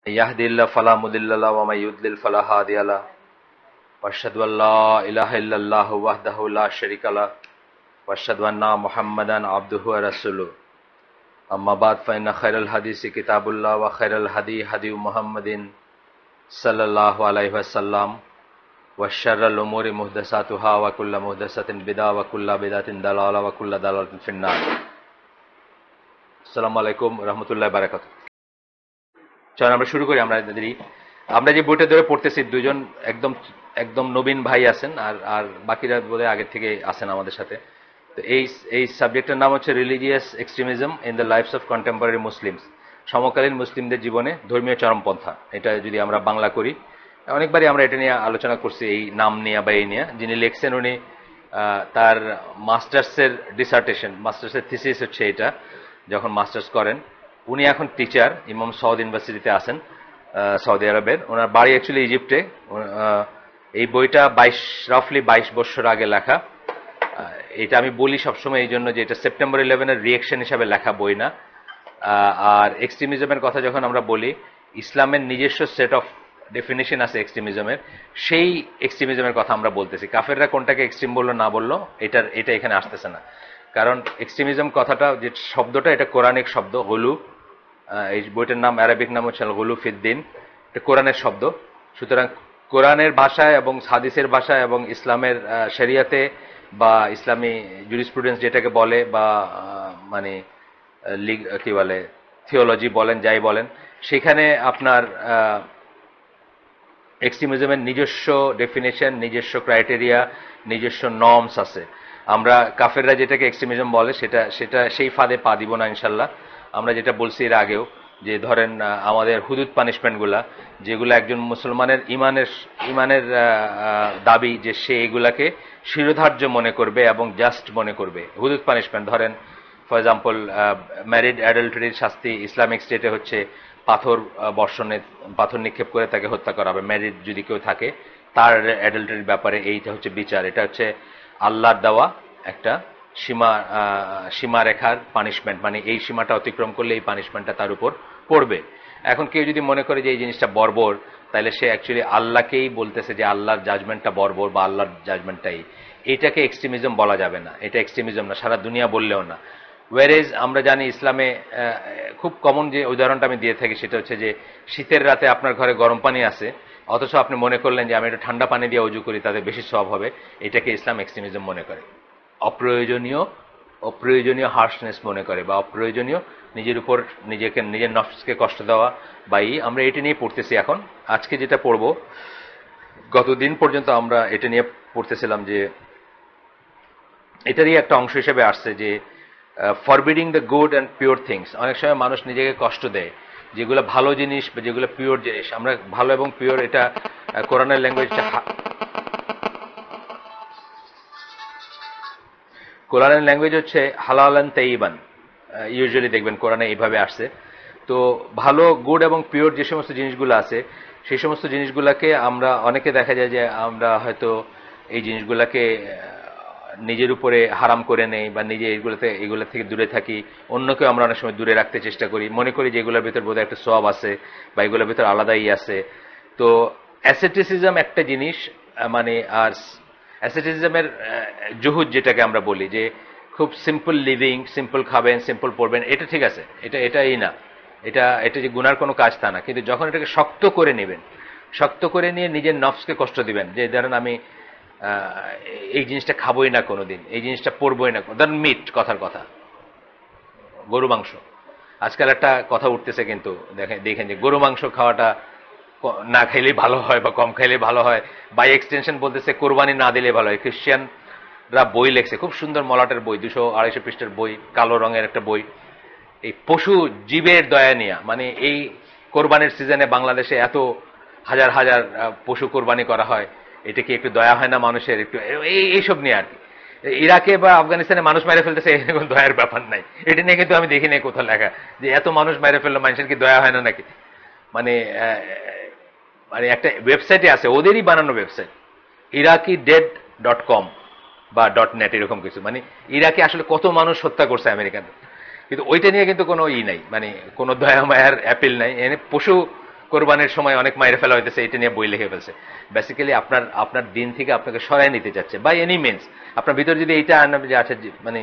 يهدي الله فلا مضل له ومن يضلل فلا هادي له واشهد ان لا اله الا الله وحده لا شريك له واشهد ان محمدا عبده ورسوله اما بعد فان خير الحديث كتاب الله وخير الهدي هدي محمد صلى الله عليه وسلم وشر الامور محدثاتها وكل محدثة بدعة وكل بدعة ضلالة وكل ضلالة في النار. আসসালামু আলাইকুম রহমতুল্লাহ বারাকাতুহু। চলুন আমরা শুরু করি। আমরা যে বইটা ধরে পড়তেছি দুইজন একদম একদম নবীন ভাই আছেন, আর বাকিরা বোধহয় আগের থেকে আছেন আমাদের সাথে। তো এই সাবজেক্টের নাম হচ্ছে religious extremism in the lifes of contemporary Muslims, সমকালীন মুসলিমদের জীবনে ধর্মীয় চরমপন্থা। এটা যদি আমরা বাংলা করি, অনেকবারই আমরা এটা নিয়ে আলোচনা করছি, এই নাম নিয়ে বা এই নিয়ে। যিনি লিখছেন উনি তার মাস্টার্সের ডিসার্টেশন, মাস্টার্সের থিসিস হচ্ছে এটা, যখন মাস্টার্স করেন। উনি এখন টিচার, ইমাম সাউদ ইউনিভার্সিটিতে আছেন সৌদি আরবের। ওনার বাড়ি অ্যাকচুয়ালি ইজিপ্টে। এই বইটা রাফলি 22 বছর আগে লেখা। এটা আমি বলি সবসময় এই জন্য যে এটা সেপ্টেম্বর 11-এর রিয়েকশন হিসাবে লেখা বই না। আর এক্সট্রিমিজমের কথা যখন আমরা বলি, ইসলামের নিজস্ব সেট অফ ডেফিনেশন আছে এক্সট্রিমিজমের, সেই এক্সট্রিমিজমের কথা আমরা বলতেছি। কাফেররা কোনটাকে এক্সট্রিম বললো না বললো এটা এখানে আসতেছে না, কারণ এক্সট্রিমিজম কথাটা যে শব্দটা, এটা কোরআনিক শব্দ। গুলু, এই বইটার নাম আরবিক নাম হচ্ছে গুলু ফিদ্দিন, এটা কোরআনের শব্দ। সুতরাং কোরআনের ভাষায় এবং হাদিসের ভাষায় এবং ইসলামের শরিয়াতে বা ইসলামী জুরিসপ্রুডেন্স যেটাকে বলে, বা মানে কি বলে, থিওলজি বলেন, যাই বলেন, সেখানে আপনার এক্সট্রিমিজমের নিজস্ব ডেফিনেশন, নিজস্ব ক্রাইটেরিয়া, নিজস্ব নর্মস আছে। আমরা কাফেররা যেটাকে এক্সট্রিমিজম বলে সেটা সেই ফাঁদে পা দিব না ইনশাল্লাহ। আমরা যেটা বলছি এর আগেও, যে ধরেন আমাদের হুদুদ পানিশমেন্টগুলা, যেগুলো একজন মুসলমানের ইমানের দাবি যে সে এগুলাকে শিরোধার্য মনে করবে এবং জাস্ট মনে করবে। হুদুদ পানিশমেন্ট ধরেন, ফর এক্সাম্পল, ম্যারিড অ্যাডাল্টারির শাস্তি ইসলামিক স্টেটে হচ্ছে পাথর নিক্ষেপ করে তাকে হত্যা করা হবে। ম্যারিড যদি কেউ থাকে, তার অ্যাডাল্টারির ব্যাপারে এইটা হচ্ছে বিচার। এটা হচ্ছে আল্লাহর দেওয়া একটা সীমারেখার পানিশমেন্ট, মানে এই সীমাটা অতিক্রম করলে এই পানিশমেন্টটা তার উপর পড়বে। এখন কেউ যদি মনে করে যে এই জিনিসটা বর্বর, তাহলে সে অ্যাকচুয়ালি আল্লাহকেই বলতেছে যে আল্লাহর জাজমেন্টটা বর্বর বা আল্লাহর জাজমেন্টটাই। এটাকে এক্সট্রিমিজম বলা যাবে না, এটা এক্সট্রিমিজম না, সারা দুনিয়া বললেও না। ওয়ারেজ আমরা জানি ইসলামে খুব কমন যে উদাহরণটা আমি দিয়ে থাকি, সেটা হচ্ছে যে শীতের রাতে আপনার ঘরে গরম পানি আছে, অথচ আপনি মনে করলেন যে আমি একটু ঠান্ডা পানি দিয়ে অজু করি, তাদের বেশি সওয়াব হবে। এটাকে ইসলাম এক্সট্রিমিজম মনে করে, অপ্রয়োজনীয় হার্শনেস মনে করে, বা অপ্রয়োজনীয় নিজের উপর নিজের নফসকে কষ্ট দেওয়া। বা আমরা এটা নিয়ে পড়তেছি এখন। আজকে যেটা পড়ব, গতদিন পর্যন্ত আমরা এটা নিয়ে পড়তেছিলাম যে এটারই একটা অংশ হিসেবে আসছে যে forbidding the good and pure things. অনেক সময় মানুষ নিজেকে কষ্ট দেয়, যেগুলো ভালো জিনিস বা যেগুলো পিওর জিনিস। আমরা ভালো এবং পিওর, এটা কোরআনের ল্যাঙ্গুয়েজটা, কোরআনের ল্যাঙ্গুয়েজ হচ্ছে হালালান তাইয়িবান। ইউজুয়ালি দেখবেন কোরআনে এইভাবে আসছে। তো ভালো, গুড এবং পিওর যে সমস্ত জিনিসগুলো আছে, সেই সমস্ত জিনিসগুলোকে আমরা অনেকে দেখা যায় যে আমরা হয়তো এই জিনিসগুলোকে নিজের উপরে হারাম করে নেই, বা নিজে এগুলো থেকে দূরে থাকি। অন্যকেও আমরা অনেক সময় দূরে রাখতে চেষ্টা করি, মনে করি যে এগুলোর ভিতর বোধহয় একটা সওয়াব আছে বা এগুলোর ভিতর আলাদাই আছে। তো অ্যাসেটিসিজম একটা জিনিস, মানে আর অ্যাসেটিসিজমের জুহুদ যেটাকে আমরা বলি, যে খুব সিম্পল লিভিং, সিম্পল খাবেন, সিম্পল পড়বেন, এটা ঠিক আছে, এটাই না, এটা যে গুনার কোনো কাজ তা না। কিন্তু যখন এটাকে শক্ত করে নেবেন, শক্ত করে নিয়ে নিজের নফসকে কষ্ট দিবেন, যে ধরেন আমি এই জিনিসটা খাবোই না কোনোদিন, এই জিনিসটা পড়বই না, ধরেন মিট, কথার কথা, গরু মাংস। আজকাল একটা কথা উঠতেছে কিন্তু দেখেন যে গরু মাংস খাওয়াটা না খাইলেই ভালো হয় বা কম খাইলেই ভালো হয়। বাই এক্সটেনশন বলতেছে কোরবানি না দিলে ভালো হয়। খ্রিস্টিয়ানরা বই লেখছে, খুব সুন্দর মলাটের বই, 200-250 পৃষ্ঠার বই, কালো রঙের একটা বই, এই পশু জীবের দয়া নিয়া। মানে এই কোরবানির সিজনে বাংলাদেশে এত হাজার হাজার পশু কোরবানি করা হয়, এটা কি একটু দয়া হয় না মানুষের? একটু এইসব নিয়ে আর কি। ইরাকে বা আফগানিস্তানে মানুষ মেরে ফেলতেছে, এরকম দয়ার ব্যাপার নাই। এটা নিয়ে কিন্তু আমি দেখি নাই কোথাও লেখা যে এত মানুষ মেরে ফেললো, মানুষের কি দয়া হয় না নাকি। মানে মানে একটা ওয়েবসাইটে আছে, ওদেরই বানানো ওয়েবসাইট, iraqi.dead.com বা .net, এরকম কিছু। মানে ইরাকে আসলে কত মানুষ হত্যা করছে আমেরিকান, কিন্তু ওইটা নিয়ে কিন্তু কোনো নাই, মানে কোনো দয়া মায়ার অ্যাপিল নাই। এনে পশু কোরবানির সময় অনেক মাইরে ফেলা হইতেছে, এটা নিয়ে বই লিখে ফেলছে। বেসিক্যালি আপনার আপনার দিন থেকে আপনাকে সরাই নিতে চাচ্ছে বাই এনি মিনস। আপনার ভিতর যদি এইটা আনবে যে আচ্ছা মানে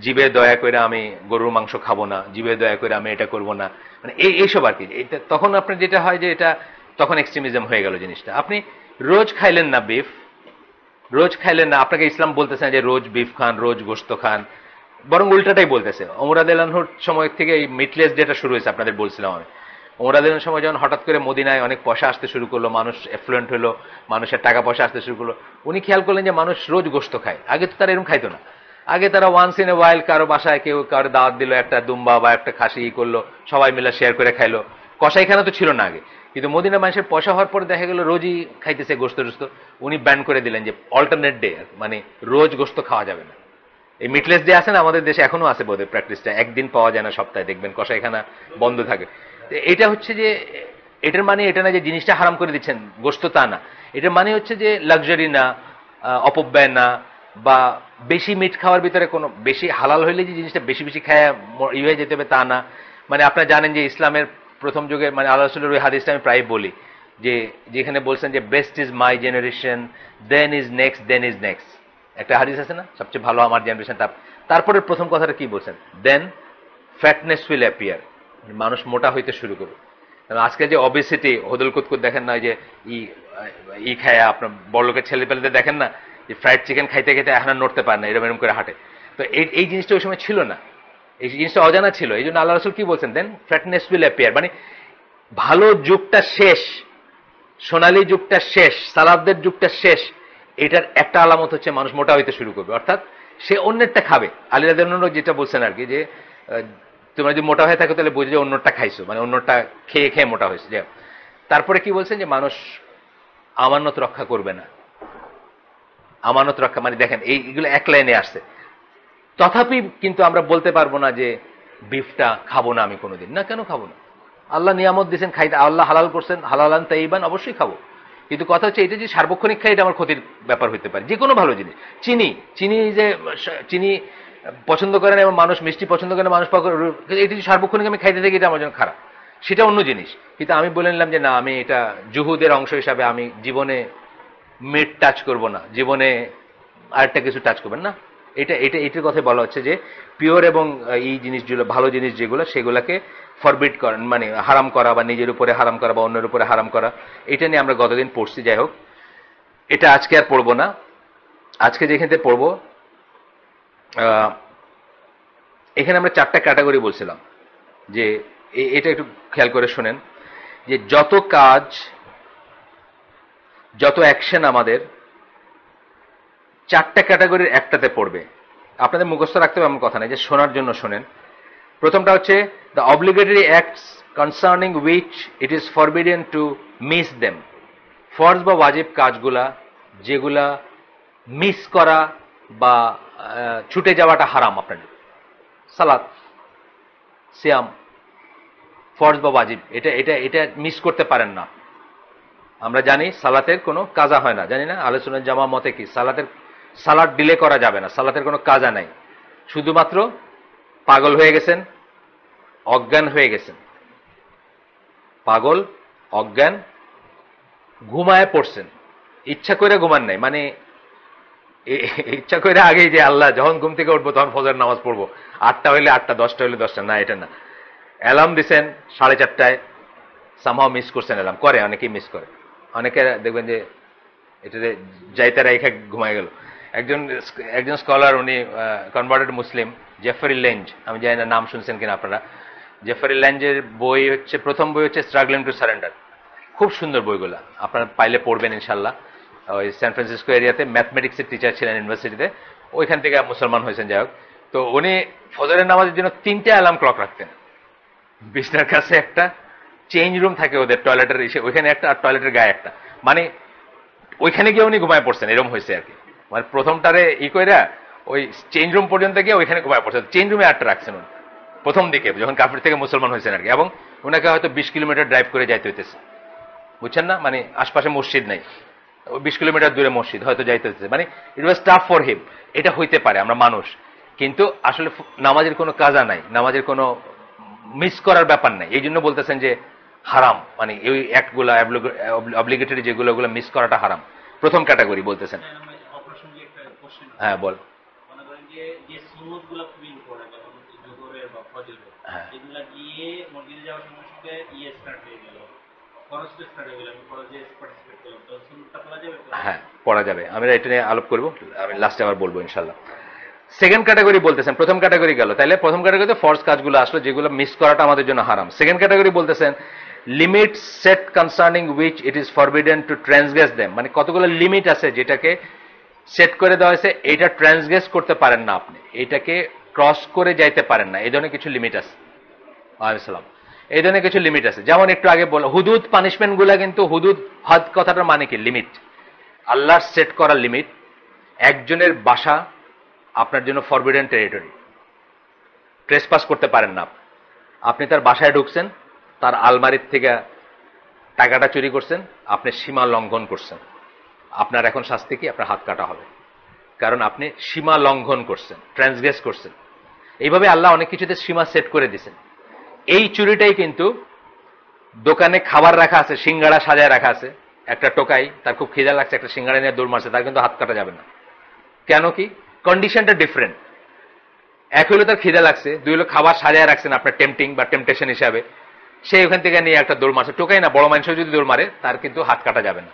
জীবে দয়া করে আমি গরুর মাংস খাবো না, জীবে দয়া করে আমি এটা করব না, মানে এইসব আর কি। এটা তখন আপনার যেটা হয় যে এটা তখন এক্সট্রিমিজম হয়ে গেল জিনিসটা। আপনি রোজ খাইলেন না বিফ, রোজ খাইলেন না, আপনাকে ইসলাম বলতেছে না যে রোজ বিফ খান, রোজ গোশত খান, বরং উল্টাটাই বলতেছে। ওমর রাদিয়াল্লাহু আনহুর সময় থেকে এই মিটলেস যেটা শুরু হয়েছে আপনাদের বলছিলাম আমি, ওমর রাদিয়াল্লাহু আনহুর সময় যখন হঠাৎ করে মদিনায় অনেক পয়সা আসতে শুরু করলো, মানুষ এফ্লুয়েন্ট হলো, মানুষের টাকা পয়সা আসতে শুরু করলো, উনি খেয়াল করলেন যে মানুষ রোজ গোশত খায়। আগে তো তারা এরকম খাইতো না। আগে তারা ওয়ান্স ইন এ ওয়াইল কারো বাসায় কেউ কারো দাওয়াত দিল, একটা দুম্বা বা একটা খাসি করলো, সবাই মিলে শেয়ার করে খাইলো। কসাইখানা তো ছিল না আগে, কিন্তু মদিনা মানুষের পয়সা হওয়ার পরে দেখা গেল রোজই খাইতেছে গোশত টোস্ত। উনি ব্যান করে দিলেন যে অল্টারনেট ডে, মানে রোজ গোশত খাওয়া যাবে না। এই মিটলেস ডে আছে না আমাদের দেশে, এখনো আছে বোধহয় প্র্যাকটিসটা, একদিন পাওয়া যায় না সপ্তাহে, দেখবেন কসাইখানা বন্ধ থাকে। এটা হচ্ছে যে এটার মানে এটা না যে জিনিসটা হারাম করে দিচ্ছেন গোশত, তা না। এটার মানে হচ্ছে যে লাক্সারি না, অপব্যয় না, বা বেশি মিট খাওয়ার ভিতরে কোনো বেশি হালাল হইলে যে জিনিসটা বেশি বেশি খায় হয়ে যেতে হবে তা না। মানে আপনারা জানেন যে ইসলামের প্রথম যুগে মানে আল্লাহ রাসূলের ওই হাদিসটা আমি প্রায় বলি যে যেখানে বলছেন যে best is my generation, then is next, then is next. একটা হাদিস আছে না, সবচেয়ে ভালো আমার জেনারেশন। তারপরে প্রথম কথাটা কি বলছেন, দেন ফ্যাটনেস উইল অ্যাপিয়ার, মানুষ মোটা হইতে শুরু করবে। আজকে যে অবেসিটি হদল কুতকুত দেখেন না, যে ই খায় আপনার বড়লোকের ছেলে পেলেদের দেখেন না, যে ফ্রাইড চিকেন খাইতে খাইতে এখন আর নড়তে পারে না, এরকম এরকম করে হাঁটে। তো এই জিনিসটা ওই সময় ছিল না, এই জিনিসটা অজানা ছিল। এই জন্য আল্লাহ রাসূল কি বলছেন, দেন ফ্যাটনেস উইল অ্যাপিয়ার, মানে ভালো যুগটা শেষ, সোনালী যুগটা শেষ, সালাফদের যুগটা শেষ। এটার একটা আলামত হচ্ছে মানুষ মোটা হইতে শুরু করবে, অর্থাৎ সে অন্যেরটা খাবে। আলী রাদিয়াল্লাহু আনহু যেটা বলছেন আর কি, যে তোমরা যদি মোটা হয়ে থাকো তাহলে বুঝে যে অন্যটা খাইছো, মানে অন্যটা খেয়ে খেয়ে মোটা হয়েছে। যে তারপরে কি বলছেন যে মানুষ আমানত রক্ষা করবে না। আমানত রক্ষা মানে দেখেন এইগুলো এক লাইনে আসছে। তথাপি কিন্তু আমরা বলতে পারবো না যে বিফটা খাবো না আমি কোনোদিন, না কেন খাবো না? আল্লাহ নিয়ামত দিয়েছেন খাইতে, আল্লাহ হালাল করছেন, হালালান তাইয়িবান, অবশ্যই খাবো। কিন্তু কথা হচ্ছে এটা যে সার্বক্ষণিক খাই, এটা আমার ক্ষতির ব্যাপার হতে পারে। যে কোনো ভালো জিনিস, চিনি চিনি যে চিনি পছন্দ করেন এবং মানুষ মিষ্টি পছন্দ করেন মানুষ, এটা যে সার্বক্ষণিক আমি খাইতে থাকি, এটা আমার জন্য খারাপ, সেটা অন্য জিনিস। কিন্তু আমি বলে নিলাম যে না, আমি এটা জুহুদের অংশ হিসাবে আমি জীবনে মিট টাচ করব না, জীবনে আরেকটা কিছু টাচ করবেন না। এটার কথাই বলা হচ্ছে যে পিওর এবং এই জিনিসগুলো ভালো জিনিস যেগুলো, সেগুলোকে ফরবিট করেন, মানে হারাম করা বা নিজের উপরে হারাম করা বা অন্যের উপরে হারাম করা। এটা নিয়ে আমরা গতদিন পড়ছি। যাই হোক, এটা আজকে আর পড়বো না। আজকে যেখান থেকে পড়বো, এখানে আমরা 4টা ক্যাটাগরি বলছিলাম, যে এটা একটু খেয়াল করে শোনেন, যে যত কাজ, যত অ্যাকশন আমাদের 4টা ক্যাটাগরির একটাতে পড়বে। আপনাদের মুখস্থ রাখতে হবে এমন কথা নাই, যে শোনার জন্য শোনেন। প্রথমটা হচ্ছে the obligatory acts concerning which it is forbidden to miss them. ফরজ বা ওয়াজিব কাজগুলা যেগুলা মিস করা বা ছুটে যাওয়াটা হারাম আপনাদের। সালাত, সিয়াম, ফরজ বা ওয়াজিব, এটা এটা এটা মিস করতে পারেন না। আমরা জানি সালাতের কোনো কাজা হয় না, জানি না আহলে সুন্নাত জামা মতে কি সালাত ডিলে করা যাবে না, সালাতের কোনো কাজা নাই। শুধুমাত্র পাগল হয়ে গেছেন, অজ্ঞান হয়ে গেছেন, পাগল অজ্ঞান, ঘুমায় পড়ছেন, ইচ্ছা করে ঘুমান নাই, মানে ইচ্ছা করে আগেই যে আল্লাহ যখন ঘুম থেকে উঠবো তখন ফজর নামাজ পড়বো, 8টা হইলে 8টা, 10টা হইলে 10টা, না এটা না। অ্যালার্ম দিছেন 4:30টায়, সামহাও মিস করছেন অ্যালার্ম, করে অনেকেই মিস করে। অনেকে দেখবেন যে এটাতে যাইতে রেখে ঘুমায় গেল। একজন স্কলার, উনি কনভার্টেড মুসলিম, জেফারি লেঞ্জ, আমি জানি না নাম শুনছেন কিনা আপনারা। জেফারি লেঞ্জের বই হচ্ছে, প্রথম বই হচ্ছে স্ট্রাগলিং টু সারেন্ডার। খুব সুন্দর বইগুলা, আপনারা পাইলে পড়বেন ইনশাল্লাহ। ওই সান ফ্রান্সিসকো এরিয়াতে ম্যাথমেটিক্সের টিচার ছিলেন ইউনিভার্সিটিতে, ওইখান থেকে মুসলমান হয়েছেন। যাই হোক, তো উনি ফজরের নামাজের জন্য 3টে অ্যালার্ম ক্লক রাখতেন। বিছনার কাছে একটা, চেঞ্জ রুম থাকে ওদের, টয়লেটের ওইখানে একটা, আর টয়লেটের গায়ে একটা, মানে ওইখানে গিয়ে উনি ঘুমায় পড়ছেন, এরকম হয়েছে আর কি। মানে প্রথমটারে কইরা ওই চেঞ্জ রুম পর্যন্ত গিয়ে ওইখানে ঘুমায় পড়ছেন। চেঞ্জ রুমে 8টা রাখছেন উনি প্রথম দিকে, যখন কাফির থেকে মুসলমান হয়েছেন আর কি। এবং ওনাকে হয়তো 20 কিলোমিটার ড্রাইভ করে যাইতে হইতেছে, বুঝছেন না, মানে আশপাশে মসজিদ নাই, 20 কিলোমিটার দূরে মসজিদ হয়তো যাইতে হচ্ছে, মানে ইট ওয়াজ টাফ ফর হিম। এটা হইতে পারে, আমরা মানুষ, কিন্তু আসলে নামাজের কোনো কাজা নাই, নামাজের কোনো মিস করার ব্যাপার নাই। এই জন্য বলতেছেন যে হারাম, মানে এই অ্যাক্টগুলো অব্লিগেটরি যেগুলো ওগুলো মিস করাটা হারাম। প্রথম ক্যাটাগরি বলতেছেন। হ্যাঁ বল। হ্যাঁ হ্যাঁ পড়া যাবে, আমরা এটা নিয়ে আলোপ করবো, আমি লাস্টে আবার বলবো ইনশাল্লাহ। সেকেন্ড ক্যাটাগরি বলতেছেন, প্রথম ক্যাটাগরি গেল, তাহলে প্রথম ক্যাটাগরিতে ফরজ কাজগুলো আসলো যেগুলো মিস করাটা আমাদের জন্য হারাম। সেকেন্ড ক্যাটাগরি বলতেছেন limit set concerning which it is forbidden to transgress them, মানে কতগুলো লিমিট আছে যেটাকে সেট করে দেওয়া হয়েছে, এটা ট্রান্সগ্রেস করতে পারেন না আপনি, এটাকে ক্রস করে যাইতে পারেন না, এই ধরনের কিছু লিমিট আছে। আলাইসালাম, এই ধরনের কিছু লিমিট আছে। যেমন একটু আগে বলো হুদুদ পানিশমেন্ট গুলা, কিন্তু হুদুদ হদ কথাটার মানে কি? লিমিট, আল্লাহর সেট করা লিমিট। একজনের বাসা আপনার জন্য ফরবিডেন টেরিটরি, ট্রেসপাস করতে পারেন না। আপনি তার বাসায় ঢুকছেন, তার আলমারির থেকে টাকাটা চুরি করছেন, আপনি সীমা লঙ্ঘন করছেন, আপনার এখন শাস্তি কি? আপনার হাত কাটা হবে, কারণ আপনি সীমা লঙ্ঘন করছেন, ট্রান্সগ্রেস করছেন। এইভাবে আল্লাহ অনেক কিছুতে সীমা সেট করে দিয়েছেন। এই চুরিটাই কিন্তু দোকানে খাবার রাখা আছে, সিঙ্গাড়া সাজায় রাখা আছে, একটা টোকাই তার খুব খিদা লাগছে, একটা সিঙ্গাড়া নিয়ে দৌড় মারছে, তার কিন্তু হাত কাটা যাবে না। কেন কি? কন্ডিশনটা ডিফারেন্ট। এক হলো তার খিদা লাগছে, দুই হলো খাবার সাজায় রাখছেন আপনার টেম্পটিং বা টেম্পটেশন হিসাবে, সে ওখান থেকে নিয়ে একটা দৌড় মারছে। টোকাই না, বড় মানুষ যদি দৌড় মারে তার কিন্তু হাত কাটা যাবে না।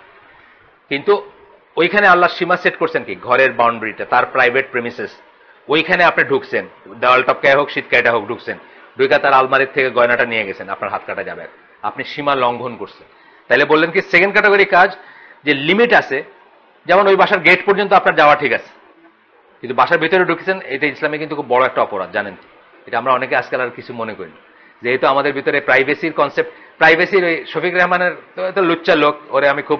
কিন্তু ওইখানে আল্লাহ সীমা সেট করছেন কি? ঘরের বাউন্ডারিটা, তার প্রাইভেট প্রেমিসেস, ওইখানে আপনি ঢুকছেন, দেওয়াল টপকায় হোক শীতকায়টা হোক, ঢুকছেন, ঢুকা তার আলমারির থেকে গয়নাটা নিয়ে গেছেন, আপনার হাত কাটা যাবে, আপনি সীমা লঙ্ঘন করছেন। তাইলে বললেন কি সেকেন্ড ক্যাটাগরি কাজ যে লিমিট আছে, যেমন ওই বাসার গেট পর্যন্ত আপনার যাওয়া ঠিক আছে, কিন্তু বাসার ভিতরে ঢুকেছেন, এটা ইসলামে কিন্তু খুব বড় একটা অপরাধ, জানেন? এটা আমরা অনেকে আজকাল আর কিছু মনে করি, যেহেতু আমাদের ভিতরে প্রাইভেসির কনসেপ্ট, প্রাইভেসির ওই শফিক রহমানের তো লুচ্চা লোক, ওরে আমি খুব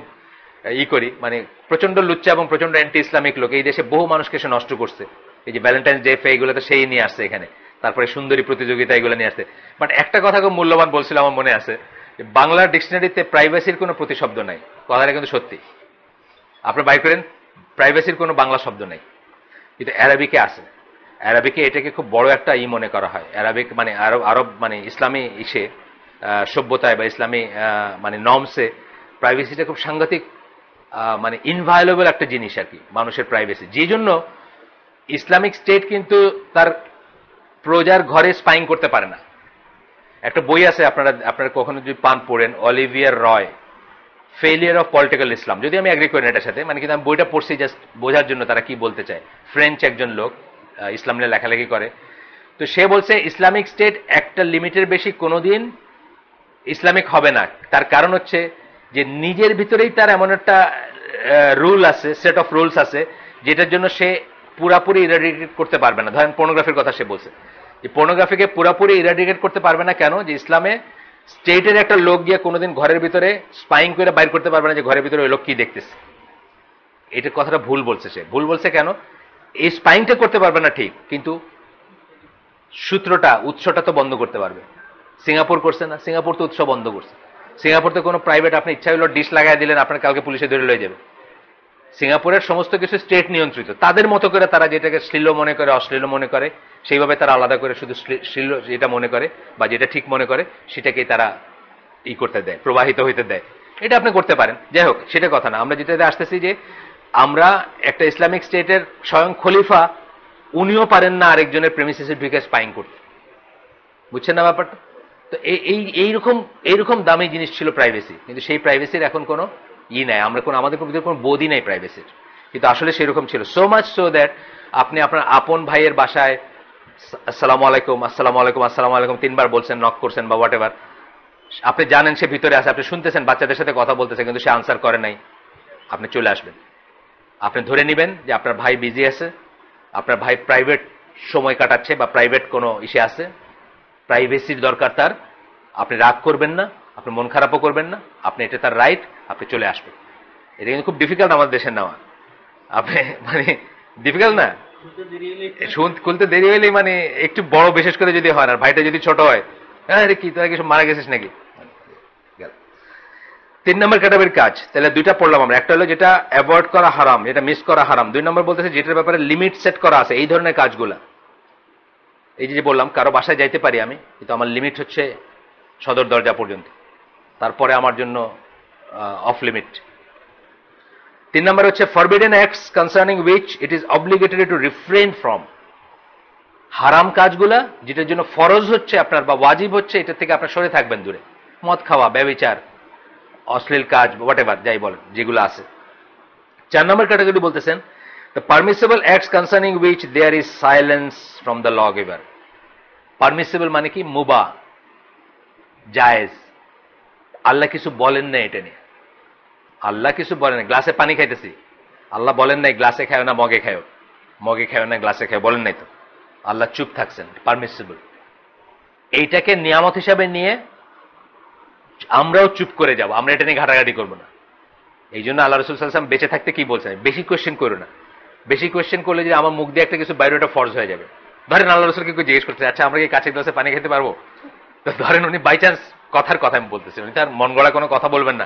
করি, মানে প্রচন্ড লুচ্চা এবং প্রচন্ড অ্যান্টি ইসলামিক লোক, এই দেশে বহু মানুষকে সে নষ্ট করছে। এই যে ভ্যালেন্টাইন্স ডে ফে এগুলো তো সেই নিয়ে আসছে এখানে, তারপরে সুন্দরী প্রতিযোগিতা এগুলো নিয়ে আসছে। বাট একটা কথা খুব মূল্যবান বলছিল, আমার মনে আছে, বাংলার ডিকশনারিতে প্রাইভেসির কোনো প্রতিশব্দ নাই। কথাটা কিন্তু সত্যি, আপনি বাইর করেন, প্রাইভেসির কোনো বাংলা শব্দ নাই, কিন্তু অ্যারাবিকে আছে। অ্যারাবিকে এটাকে খুব বড় একটা মনে করা হয়। অ্যারাবিক মানে আরব মানে ইসলামী সভ্যতায় বা ইসলামী মানে নর্মসে প্রাইভেসিটা খুব সাংঘাতিক, মানে ইনভায়োলেবল একটা জিনিস আর কি, মানুষের প্রাইভেসি। যে জন্য ইসলামিক স্টেট কিন্তু তার প্রজার ঘরে স্পাইং করতে পারে না। একটা বই আছে, আপনারা কখনো যদি পান পড়েন, Olivier Roy, failure of political Islam, যদি আমি এগ্রি করি না এটার সাথে, মানে কিন্তু আমি বইটা পড়ছি জাস্ট বোঝার জন্য তারা কি বলতে চায়। ফ্রেঞ্চ একজন লোক, ইসলাম নিয়ে লেখালেখি করে, তো সে বলছে ইসলামিক স্টেট একটা লিমিটের বেশি কোনোদিন ইসলামিক হবে না। তার কারণ হচ্ছে যে নিজের ভিতরেই তার এমন একটা রুল আছে, সেট অফ রুলস আছে, যেটার জন্য সে পুরাপুরি ইরাডিকেট করতে পারবে না। ধরেন পর্নোগ্রাফির কথা সে বলছে, যে পর্নোগ্রাফিকে পুরাপুরি ইরাডিকেট করতে পারবে না। কেন? যে ইসলামে স্টেটের একটা লোক গিয়ে কোনোদিন ঘরের ভিতরে স্পাইং করে বাইর করতে পারবে না যে ঘরের ভিতরে ওই লোক কি দেখতেছে। এটার কথাটা ভুল বলছে সে। ভুল বলছে কেন? এই স্পাইংটা করতে পারবে না ঠিক, কিন্তু সূত্রটা, উৎসটা তো বন্ধ করতে পারবে। সিঙ্গাপুর করছে না? সিঙ্গাপুর তো উৎস বন্ধ করছে। সিঙ্গাপুর তো কোনো প্রাইভেট, আপনি ইচ্ছা হলো ডিশ লাগাই দিলেন, আপনার কালকে পুলিশে ধরে লয়ে যাবে। সিঙ্গাপুরের সমস্ত কিছু স্টেট নিয়ন্ত্রিত, তাদের মতো করে তারা যেটাকে শ্লীল মনে করে, অশ্লীল মনে করে, সেইভাবে তারা আলাদা করে শুধু শ্লীল যেটা মনে করে বা যেটা ঠিক মনে করে সেটাকেই তারা করতে দেয়, প্রবাহিত হইতে দেয়। এটা আপনি করতে পারেন, যাই হোক সেটা কথা না। আমরা যেটাতে আসতেছি যে আমরা একটা ইসলামিক স্টেটের স্বয়ং খলিফা, উনিও পারেন না আরেকজনের প্রেমিসিসে ঢুকে স্পাইং করতে। বুঝছেন না ব্যাপারটা? তো এইরকম দামি জিনিস ছিল প্রাইভেসি, কিন্তু সেই প্রাইভেসির এখন কোনো নাই, আমরা আমাদের ভিতরে কোনো বোধই নাই প্রাইভেসির। কিন্তু আসলে সেরকম ছিল, সো মাচ সো দ্যাট আপনি আপনার আপন ভাইয়ের বাসায় আসসালামু আলাইকুম, আসসালামু আলাইকুম, আসসালামু আলাইকুম 3 বার বলছেন, নক করছেন বা হোয়াট এভার, আপনি জানেন সে ভিতরে আছে, আপনি শুনতেছেন বাচ্চাদের সাথে কথা বলতেছে, কিন্তু সে আনসার করে নাই, আপনি চলে আসবেন। আপনি ধরে নেবেন যে আপনার ভাই বিজি আছে, আপনার ভাই প্রাইভেট সময় কাটাচ্ছে বা প্রাইভেট কোনো ইসে আছে, প্রাইভেসির দরকার তার। আপনি রাগ করবেন না, আপনি মন খারাপও করবেন না, আপনি এটা তার রাইট, আপনি চলে আসবেন। এটা কিন্তু খুব ডিফিকাল্ট আমাদের দেশের নেওয়া, আপনি মানে ডিফিকাল্ট না, খুলতে দেরি হইলেই মানে একটু বড়, বিশেষ করে যদি হয়, আর ভাইটা যদি ছোট হয়, হ্যাঁ রে কি তোরা কিছু মারা গেছিস নাকি। 3 নম্বর ক্যাটাগরির কাজ, তাহলে 2টা পড়লাম আমরা। একটা হলো যেটা অ্যাভয়েড করা হারাম, যেটা মিস করা হারাম। 2 নম্বর বলতেছে যেটার ব্যাপারে লিমিট সেট করা আছে, এই ধরনের কাজগুলা। এই যে বললাম কারো বাসায় যাইতে পারি আমি, কিন্তু আমার লিমিট হচ্ছে সদর দরজা পর্যন্ত, তারপরে আমার জন্য অফ লিমিট। 3 নম্বর হচ্ছে forbidden acts concerning which it is obligatory to refrain from. হারাম কাজগুলা যেটার জন্য ফরজ হচ্ছে আপনার বা ওয়াজিব হচ্ছে, এটা থেকে আপনার সরে থাকবেন দূরে। মদ খাওয়া, ব্যভিচার, অশ্লীল কাজ, হোয়াটএভার যাই বলেন যেগুলো আছে। 4 নম্বর ক্যাটাগরি বলতেছেন the permissible acts concerning which there is silence from the law giver. Permissible মানে কি? মুবা, জায়েজ। আল্লাহ কিছু বলেন না এটা নিয়ে। আল্লাহ কিছু বলেন না। গ্লাসে পানি খাইতেছি, আল্লাহ বলেন নাই গ্লাসে খাও না মগে খাও, মগে খাও না গ্লাসে খাও, বলেন নাই তো। আল্লাহ চুপ থাকছেন, পারমিসিবল। এইটাকে নিয়ামত হিসাবে নিয়ে আমরাও চুপ করে যাব, আমরা এটা নিয়ে ঘাটাঘাটি করবো না। এই জন্য আল্লাহ রসুল সাল্লাল্লাহু আলাইহি ওয়াসাল্লাম বেঁচে থাকতে কি বলছেন? বেশি কোয়েশ্চেন করো না। বেশি কোয়েশ্চেন করলে যদি আমার মুখ দিয়ে একটা কিছু বাইরে, ওটা ফরজ হয়ে যাবে। ধরেন আল্লাহ রসুলকে কেউ জিজ্ঞেস করতে, আচ্ছা আমরা কি কাঁচের গ্লাসে পানি খেতে পারবো? তো ধরেন উনি বাই চান্স কথার কথা আমি বলতেছি, উনি তার মন গড়া কোনো কথা বলবেন না,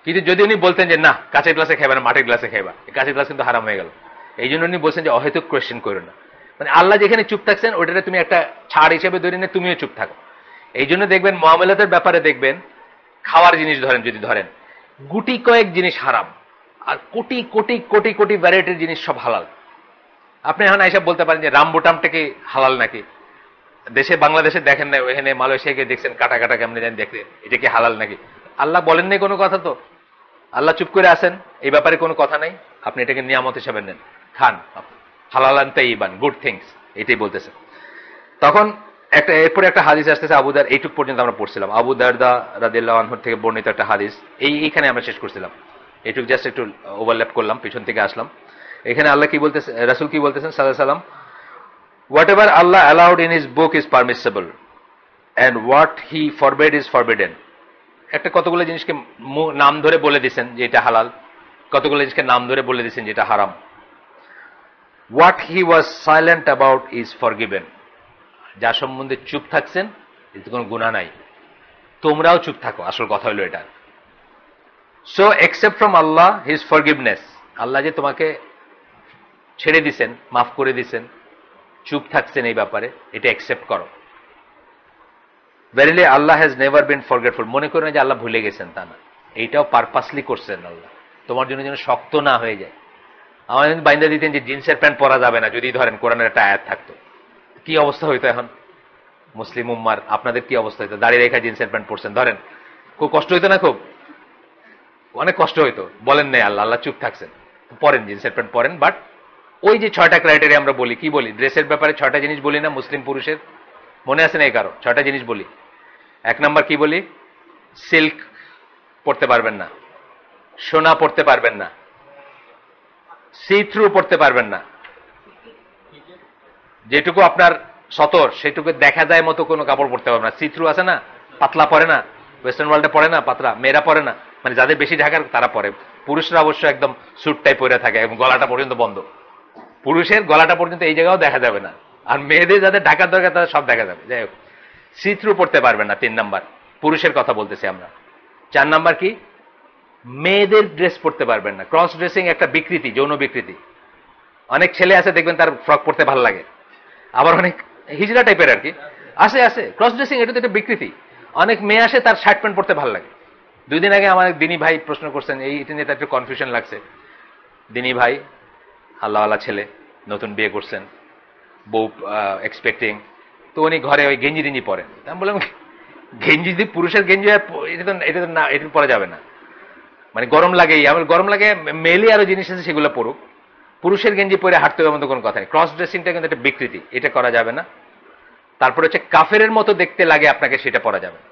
কিন্তু যদি উনি বলতেন যে না কাঁচের গ্লাসে খাইবা না, মাটির গ্লাসে খাইবা, কাঁচের গ্লাস কিন্তু হারাম হয়ে গেল। এই জন্য উনি বলছেন যে অহেতুক কোয়েশ্চেন করো না। মানে আল্লাহ যেখানে চুপ থাকছেন ওটাতে তুমি একটা ছাড় হিসেবে ধরে নিয়ে তুমিও চুপ থাকো। এই জন্য দেখবেন মুআমালাতের ব্যাপারে দেখবেন, খাওয়ার জিনিস ধরেন, যদি ধরেন গুটি কয়েক জিনিস হারাম আর কোটি কোটি কোটি কোটি ভ্যারাইটির জিনিস সব হালাল। আপনি এখন আইসা বলতে পারেন যে রামবুটামটা কি হালাল নাকি? দেশে বাংলাদেশে দেখেন না, ওখানে মালয়েশিয়াকে দেখছেন কাটা কাটা কেমনে জানি দেখতে, এটা কি হালাল নাকি? আল্লাহ বলেন নাই কোনো কথা, তো আল্লাহ চুপ করে আছেন, এই ব্যাপারে কোনো কথা নাই। আপনি এটাকে নিয়ামত হিসাবে নেন, খান, হালালান তাইয়িবান, গুড থিংস, এটাই বলতেছে। তখন এরপরে একটা হাদিস আসতেছে আবু দার, এইটুক পর্যন্ত আমরা পড়ছিলাম, আবু দারদা রাদিয়াল্লাহু আনহু থেকে বর্ণিত একটা হাদিস। এইখানে আমরা শেষ করছিলাম, এইটুক জাস্ট একটু ওভারল্যাপ করলাম, পিছন থেকে আসলাম। এখানে আল্লাহ কি বলতেছে, রাসূল কি বলতেছেন সাল্লাল্লাহু আলাইহি ওয়াসাল্লাম, whatever Allah allowed in his book is permissible and what he forbade is forbidden. একটা কতগুলো জিনিসকে নাম ধরে বলে দিয়েছেন যে এটা হালাল, কতগুলো জিনিসকে নাম ধরে বলে দিয়েছেন যেটা হারাম। What he was silent about is forgiven. যা সম্বন্ধে চুপ থাকছেন এতে কোনো গুনাহ নাই, তোমরাও চুপ থাকো, আসল কথা হলো এটা। So except from Allah his forgiveness, আল্লাহ যে তোমাকে ছেড়ে দিছেন, মাফ করে দিছেন, চুপ থাকছেন এই ব্যাপারে, এটা অ্যাকসেপ্ট করো। Verily Allah has never been forgetful. মনে করো না যে আল্লাহ ভুলে গেছেন, তা না, এইটাও পারপাসলি করছেন আল্লাহ, তোমার জন্য যেন শক্ত না হয়ে যায়। আমাদের বাইন্দা দিতেন যে জিন্সের প্যান্ট পরা যাবে না, যদি ধরেন কোরআনের একটা আয়াত থাকতো, কি অবস্থা হইতো এখন মুসলিম উম্মার? আপনাদের কি অবস্থা হইতো? দাঁড়িয়ে রেখা জিন্সের প্যান্ট পরছেন ধরেন, খুব কষ্ট হইতো না? খুব অনেক কষ্ট হইতো। বলেন নাই আল্লাহ, আল্লাহ চুপ থাকছেন, পরেন জিন্সের প্যান্ট পরেন। বাট ওই যে 6টা ক্রাইটেরিয়া আমরা বলি, কি বলি ড্রেসের ব্যাপারে 6টা জিনিস বলি না মুসলিম পুরুষের? মনে আছে না এই কারো? 6টা জিনিস বলি। 1 নাম্বার কি বলি? সিল্ক পড়তে পারবেন না, সোনা পড়তে পারবেন না, সি থ্রু পড়তে পারবেন না, যেটুকু আপনার সতর সেটুকু দেখা যায় মতো কোনো কাপড় পড়তে পারবেন না। সি থ্রু আছে না, পাতলা পরে না, ওয়েস্টার্ন ওয়ার্ল্ডে পরে না পাতলা, মেয়েরা পরে না, মানে যাদের বেশি ঢাকার তারা পরে। পুরুষরা অবশ্য একদম স্যুট টাইপ পরে থাকে এবং গলাটা পর্যন্ত বন্ধ। পুরুষের গলাটা পর্যন্ত এই জায়গাও দেখা যাবে না, আর মেয়েদের যাদের ঢাকার দরকার তাদের সব দেখা যাবে। যাই হোক, সি থ্রু পড়তে পারবেন না 3 নাম্বার, পুরুষের কথা বলতেছি আমরা। 4 নাম্বার কি? মেয়েদের ড্রেস পড়তে পারবেন না। ক্রস ড্রেসিং একটা বিকৃতি, যৌন বিকৃতি। অনেক ছেলে আছে দেখবেন তার ফ্রক পড়তে ভালো লাগে, আবার অনেক হিজড়া টাইপের আর কি আছে ক্রস ড্রেসিং, এটা তো একটা বিকৃতি। অনেক মেয়ে আসে তার শার্ট প্যান্ট পড়তে ভালো লাগে। 2 দিন আগে আমার দিনী ভাই প্রশ্ন করছেন, এইটা নিয়ে তার একটু কনফিউশন লাগছে। দিনী ভাই, আল্লাহওয়ালা ছেলে, নতুন বিয়ে করছেন, বউ এক্সপেক্টিং, তো উনি ঘরে ওই গেঞ্জি টেঞ্জি পরেন। আমি বললাম গেঞ্জি যদি পুরুষের গেঞ্জি হয় এটা তো না, এটা পরা যাবে না, মানে গরম লাগে, আমার গরম লাগে, মেলে আরো জিনিস আছে সেগুলো পড়ুক, পুরুষের গেঞ্জি পরে হাঁটতে হবে মতো কোনো কথা নেই। ক্রস ড্রেসিংটা কিন্তু একটা বিকৃতি, এটা করা যাবে না। তারপরে হচ্ছে কাফেরের মতো দেখতে লাগে আপনাকে, সেটা পরা যাবে না।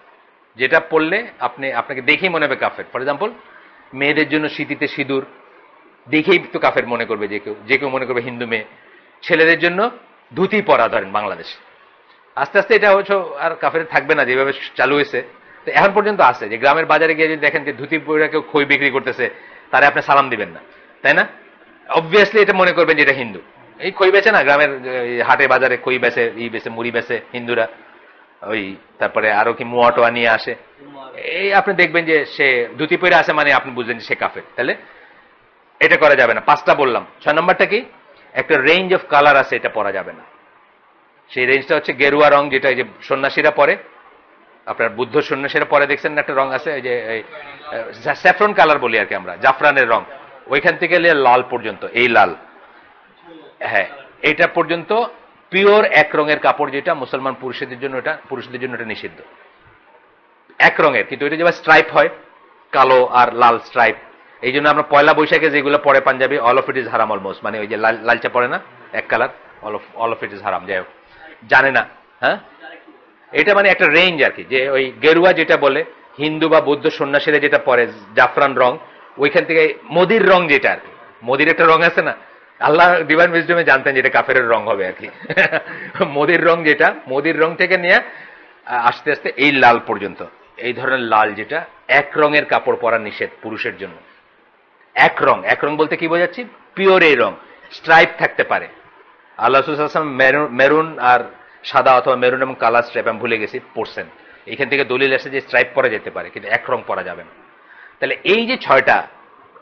যেটা পড়লে আপনাকে দেখেই মনে হবে কাফের। ফর এক্সাম্পল, মেয়েদের জন্য শীতিতে সিঁদুর দেখেই তো কাফের মনে করবে যে কেউ মনে করবে হিন্দু মেয়ে। ছেলেদের জন্য ধুতি পরা ধরেন বাংলাদেশে, আস্তে আস্তে এটা হচ্ছে আর কাফের থাকবে না, যেভাবে চালু হয়েছে। তো এখন পর্যন্ত আছে যে গ্রামের বাজারে গিয়ে যদি দেখেন যে ধুতি পরে কেউ খই বিক্রি করতেছে, তারে আপনি সালাম দিবেন না, তাই না? অবভিয়াসলি এটা মনে করবেন যে এটা হিন্দু। এই খই বেচে না গ্রামের হাটে বাজারে, খই বেচে, বেচে, মুড়ি বেচে হিন্দুরা, ওই তারপরে আরো কি মোয়াটোয়া নিয়ে আসে, এই আপনি দেখবেন যে সে ধুতি পরে আসে, মানে আপনি বুঝলেন যে সে কাফের। তাহলে এটা করা যাবে না। 5টা বললাম। 6 নম্বরটা কি? একটা রেঞ্জ অফ কালার আছে, এটা পরা যাবে না। সেই রেঞ্জটা হচ্ছে গেরুয়া রং, যেটা এই যে সন্ন্যাসীরা পরে, আপনার বুদ্ধ সন্ন্যাসীরা পরে দেখছেন না একটা রং আছে, এই যে স্যাফরন কালার বলি আর কি আমরা, জাফরানের রং, ওইখান থেকে লাল পর্যন্ত, এই লাল, হ্যাঁ এটা পর্যন্ত পিওর এক রঙের কাপড়, যেটা মুসলমান পুরুষদের জন্য, এটা পুরুষদের জন্য এটা নিষিদ্ধ, এক রঙের। কিন্তু এটা যেভাবে স্ট্রাইপ হয়, কালো আর লাল স্ট্রাইপ, এই জন্য আমরা পয়লা বৈশাখে যেগুলো পরে panjabi, all of it is হারাম অলমোস্ট, মানে ওই যে লালচা পরে না এক colour, all of it is হারাম, যাই হোক জানে না। হ্যাঁ, এটা মানে একটা রেঞ্জ আর কি, যে ওই গেরুয়া যেটা বলে হিন্দু বা বৌদ্ধ সন্ন্যাসীরা যেটা পরে জাফরান রং, ওইখান থেকে মোদির রং যেটা আর কি, মোদির একটা রং আছে না, আল্লাহ ডিভাইন উইজডমে জানতেন যেটা কাফের রং হবে আর কি। মোদির রং যেটা, মোদির রং থেকে নিয়ে আস্তে আস্তে এই লাল পর্যন্ত, এই ধরনের লাল যেটা এক রঙের কাপড় পরা নিষেধ পুরুষের জন্য। এক রং, এক রং বলতে কি বোঝাচ্ছি, পিওর এই রং, স্ট্রাইপ থাকতে পারে। আল্লাহ মেরুন আর সাদা অথবা মেরুন এবং কালার স্ট্রাইপ, আমি ভুলে গেছি, পড়ছেন এখান থেকে দলিল আসে যে স্ট্রাইপ পরা যেতে পারে, কিন্তু এক রং পরা যাবে না। তাহলে এই যে ছয়টা,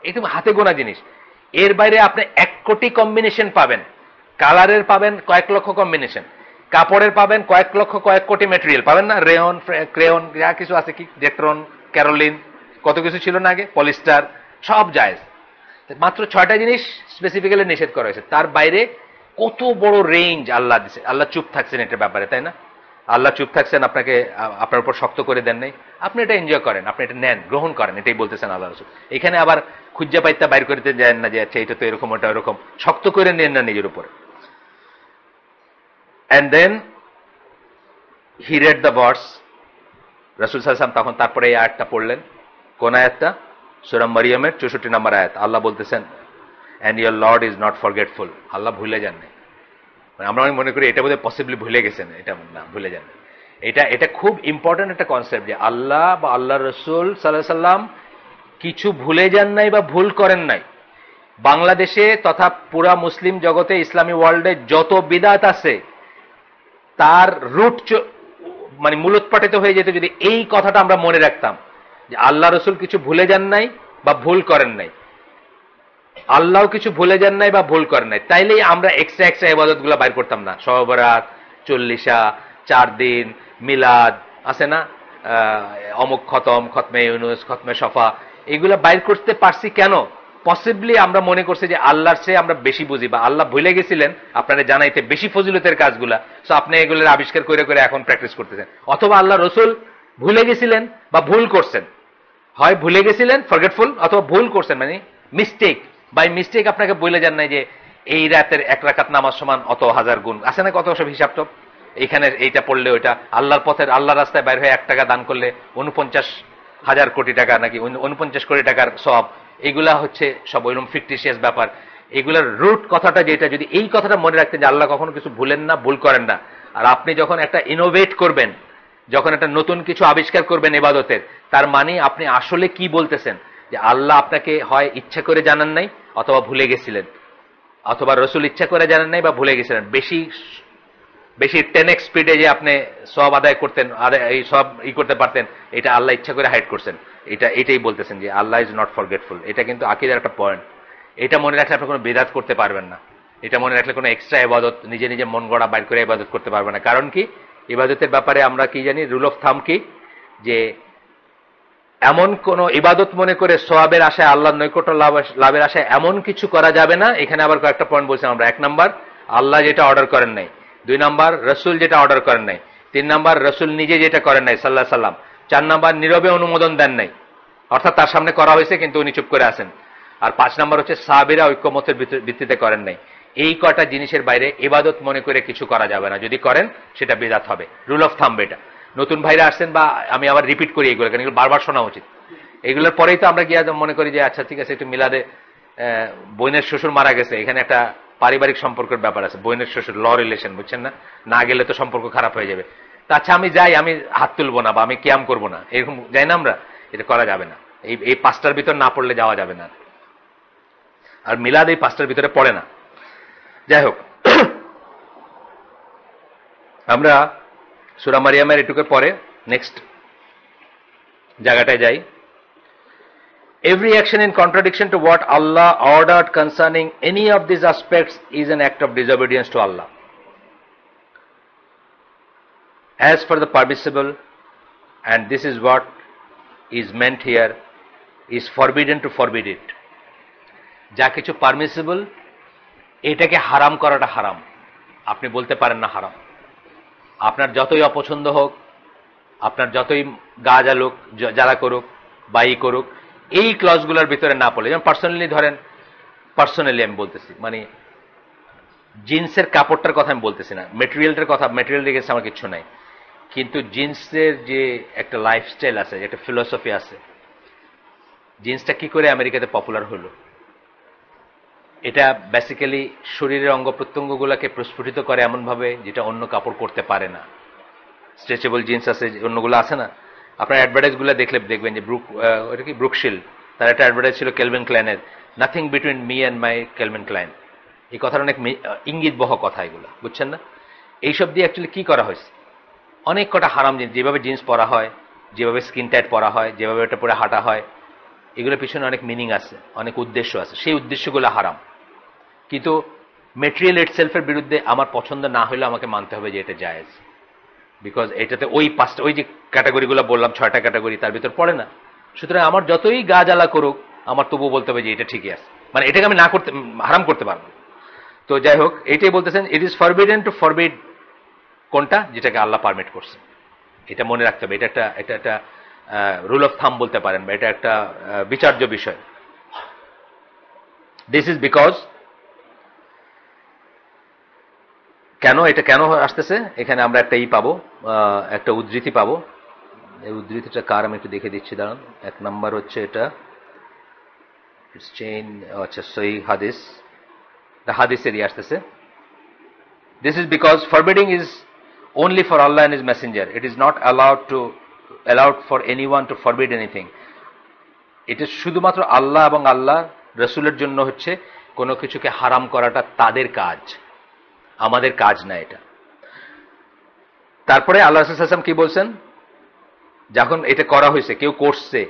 একদম হাতে গোনা জিনিস, এর বাইরে আপনি 1 কোটি কম্বিনেশন পাবেন, কালারের পাবেন কয়েক লক্ষ কম্বিনেশন, কাপড়ের পাবেন কয়েক লক্ষ কয়েক কোটি ম্যাটেরিয়াল পাবেন না, রেয়ন, ক্রেয়ন, যা কিছু আছে, কি জেট্রন, ক্যারোলিন, কত কিছু ছিল না আগে, পলিস্টার, সব জায়েজ। মাত্র 6টা জিনিস স্পেসিফিক্যালি নিষেধ করা হয়েছে, তার বাইরে কত বড় রেঞ্জ আল্লাহ দিছে। আল্লাহ চুপ থাকছেন এটার ব্যাপারে, তাই না? আল্লাহ চুপ থাকছেন, আপনাকে আপনার উপর শক্ত করে দেন নাই, আপনি এটা এনজয় করেন, আপনি এটা নেন, গ্রহণ করেন, এটাই বলতেছেন আল্লাহ রাসূল। এখানে আবার খুঁজা পাইতা বাইর করতে যায় না যে আচ্ছা এটা তো এরকম, ওটা এরকম, শক্ত করে নেন না নিজের উপরে। And then he read the verse, রাসূল সাল্লাল্লাহু আলাইহি ওয়াসাল্লাম তখন তারপরে এই আয়াতটা পড়লেন। কোন আয়াতটা? সূরা মারিয়ামের 64 নম্বর আয়াত। আল্লাহ বলতেছেন and your Lord is not forgetful, আল্লাহ ভুলে যান না। আমরা মনে করি এটা বোধহয় পসিবলি ভুলে গেছেন, এটা না, ভুলে যান না। এটা খুব ইম্পর্টেন্ট একটা কনসেপ্ট, যে আল্লাহ বা আল্লাহ রসুল সাল্লাল্লাহু আলাইহি সাল্লাম কিছু ভুলে যান নাই বা ভুল করেন নাই। বাংলাদেশে তথা পুরা মুসলিম জগতে, ইসলামী ওয়ার্ল্ডে যত বিদআত আছে, তার রুট মানে মূলোৎপাটিত হয়ে যেত যদি এই কথাটা আমরা মনে রাখতাম, যে আল্লাহ রসুল কিছু ভুলে যান নাই বা ভুল করেন নাই, আল্লাহ কিছু ভুলে যান নাই বা ভুল করেন নাই, তাইলেই আমরা এক্সট্রা ইবাদত গুলা বাইর করতাম না। শবে বরাত, চল্লিশা, 4 দিন, মিলাদ আছে না, অমুক খতম, খতমে ইউনুস, খতমে সফা, এগুলা বাইর করতে পারছি কেন? পসিবলি আমরা মনে করছি যে আল্লাহর চেয়ে আমরা বেশি বুঝি, বা আল্লাহ ভুলে গেছিলেন আপনারা জানাইতে বেশি ফজিলতের কাজগুলা, সো আপনি এগুলোর আবিষ্কার করে করে এখন প্র্যাকটিস করতেছেন। অথবা আল্লাহ রসুল ভুলে গেছিলেন বা ভুল করছেন, হয় ভুলে গেছিলেন ফরগেটফুল, অথবা ভুল করছেন মানে মিস্টেক, বাই মিস্টেক আপনাকে বলে যান নাই যে এই রাতের 1 রাকাত নামাজ সমান অত হাজার গুণ, আছে না কত সব হিসাব টপ, এইখানে এইটা পড়লে ওইটা, আল্লাহর পথের, আল্লাহর রাস্তায় বাইর হয়ে 1 টাকা দান করলে 49,000 কোটি টাকা, নাকি 49 কোটি টাকার সব, এগুলা হচ্ছে সব ওইরকম ফিকটিশিয়াস ব্যাপার। এগুলার রুট কথাটা যেটা, যদি এই কথাটা মনে রাখতেন যে আল্লাহ কখনো কিছু ভুলেন না, ভুল করেন না, আর আপনি যখন একটা ইনোভেট করবেন, যখন একটা নতুন কিছু আবিষ্কার করবেন ইবাদতের, তার মানে আপনি আসলে কি বলতেছেন, যে আল্লাহ আপনাকে হয় ইচ্ছা করে জানান নাই অথবা ভুলে গেছিলেন, অথবা রসুল ইচ্ছা করে জানান নাই বা ভুলে গেছিলেন। বেশি 10x স্পিডে যে আপনি সব আদায় করতেন, এই সব করতে পারতেন, এটা আল্লাহ ইচ্ছা করে হাইড করছেন, এটাই বলতেছেন যে আল্লাহ ইজ নট ফরগেটফুল। এটা কিন্তু আকীদার একটা পয়েন্ট, এটা মনে রাখলে আপনি কোনো বিদআত করতে পারবেন না, এটা মনে রাখলে কোনো এক্সট্রা ইবাদত নিজে নিজে মন গড়া বাইর করে ইবাদত করতে পারবেন না। কারণ কি, ইবাদতের ব্যাপারে আমরা কি জানি, রুল অফ থাম কি, যে এমন কোন ইবাদত মনে করে সওয়াবের আশায়, আল্লাহর নৈকট্য লাভের আশায় এমন কিছু করা যাবে না। এখানে আবার কয়েকটা পয়েন্ট বলছিলাম আমরা। 1 নাম্বার, আল্লাহ যেটা অর্ডার করেন নাই। 2 নাম্বার, রসুল যেটা অর্ডার করেন নাই। 3 নাম্বার, রসুল নিজে যেটা করেন নাই সাল্লাল্লাহু আলাইহি সাল্লাম। 4 নাম্বার, নীরবে অনুমোদন দেন নাই, অর্থাৎ তার সামনে করা হয়েছে কিন্তু উনি চুপ করে আছেন। আর 5 নাম্বার হচ্ছে সাহাবীরা ঐক্যমতের ভিত্তিতে করেন নাই। এই কয়টা জিনিসের বাইরে ইবাদত মনে করে কিছু করা যাবে না, যদি করেন সেটা বিদআত হবে। রুল অফ থাম্ব এটা। নতুন ভাইরা আসছেন, বা আমি আবার রিপিট করি এগুলো, কারণ এগুলো বারবার শোনা উচিত। এগুলোর পরেই তো আমরা গিয়ে মনে করি যে আচ্ছা ঠিক আছে, একটু মিলাদে, বোনের শ্বশুর মারা গেছে, এখানে একটা পারিবারিক সম্পর্কের ব্যাপার আছে, বোনের শ্বশুর, ল রিলেশন, বুঝছেন না, না গেলে তো সম্পর্ক খারাপ হয়ে যাবে। তা আচ্ছা আমি যাই, আমি হাত তুলবো না বা আমি কিয়াম করবো না, এরকম যাই না আমরা, এটা করা যাবে না। এই 5টার ভিতর না পড়লে যাওয়া যাবে না, আর মিলাদ এই 5টার ভিতরে পড়ে না। যাই হোক, আমরা সূরা মারিয়ামের এটুকুর পরে নেক্সট জায়গাটায় যাই। Every action in contradiction to what Allah ordered concerning any of these aspects is an act of disobedience to Allah. As for the permissible and this is what is meant here, is forbidden to forbid it. যা কিছু permissible এটাকে হারাম করাটা হারাম, আপনি বলতে পারেন না হারাম। আপনার যতই অপছন্দ হোক, আপনার যতই গা জ্বালুক, জ্বালা করুক, বাই করুক, এই ক্লজগুলোর ভিতরে না পড়লে, যেমন পার্সোনালি আমি বলতেছি, মানে জিন্সের কাপড়টার কথা আমি বলতেছি না, মেটেরিয়ালটার কথা, মেটেরিয়াল রেখেছে আমার কিছু নাই, কিন্তু জিন্সের যে একটা লাইফস্টাইল আছে, একটা ফিলোসফি আছে, জিন্সটা কি করে আমেরিকাতে পপুলার হলো, এটা বেসিক্যালি শরীরের অঙ্গ প্রত্যঙ্গগুলোকে প্রস্ফুটিত করে এমনভাবে যেটা অন্য কাপড় করতে পারে না। স্ট্রেচেবল জিন্স আছে, অন্যগুলো আছে না, আপনার অ্যাডভার্টাইজগুলো দেখলে দেখবেন যে ওটা কি ব্রুকশিল, তার একটা অ্যাডভার্টাইজ ছিল কেলভিন ক্লাইনের, nothing between me and my Calvin Klein. এই কথার অনেক ইঙ্গিত বহ কথা, এগুলো বুঝছেন না? এইসব দিয়ে অ্যাকচুয়ালি কি করা হয়েছে, অনেক কটা হারাম জিনিস, যেভাবে জিন্স পরা হয়, যেভাবে স্কিন টাইট পরা হয়, যেভাবে এটা পরে হাঁটা হয়, এগুলোর পিছনে অনেক মিনিং আছে, অনেক উদ্দেশ্য আছে, সেই উদ্দেশ্যগুলো হারাম। কিন্তু মেটেরিয়াল ইটসেলফের বিরুদ্ধে আমার পছন্দ না হলে আমাকে মানতে হবে যে এটা জায়েজ, বিকজ এটাতে ওই যে ক্যাটাগরিগুলো বললাম, 6টা ক্যাটাগরি তার ভিতর পড়ে না। সুতরাং আমার যতই গা জ্বালা করুক, আমার তবুও বলতে হবে যে এটা ঠিকই আছে, মানে এটাকে আমি না করতে, হারাম করতে পারবো। তো যাই হোক, এটাই বলতেছেন, ইট ইজ ফরবিডেন টু ফরবিড কোনটা, যেটাকে আল্লাহ পারমিট করছে। এটা মনে রাখতে হবে, এটা একটা রুল অফ থাম বলতে পারেন, বা এটা একটা বিচার্য বিষয়। দিস ইজ বিকজ, এটা কেন আসতেছে, এখানে আমরা একটা পাবো, একটা উদ্ধৃতি পাবো। এই উদ্ধৃতিটা কার আমি একটু দেখে দিচ্ছি, দাঁড়ান। 1 নম্বর হচ্ছে এটা, আচ্ছা সহিহ হাদিস, হাদিসেরই আসতেছে। This is because forbidding is only for Allah and His Messenger. It is not allowed for anyone to forbid anything. এটা শুধুমাত্র আল্লাহ এবং আল্লাহ রসুলের জন্য হচ্ছে কোনো কিছুকে হারাম করাটা তাদের কাজ, আমাদের কাজ না এটা। তারপরে আল্লাহ রাসূল সাল্লাল্লাহু আলাইহি ওয়াসাল্লাম কি বলছেন, যখন এটা করা হয়েছে, কেউ করছে,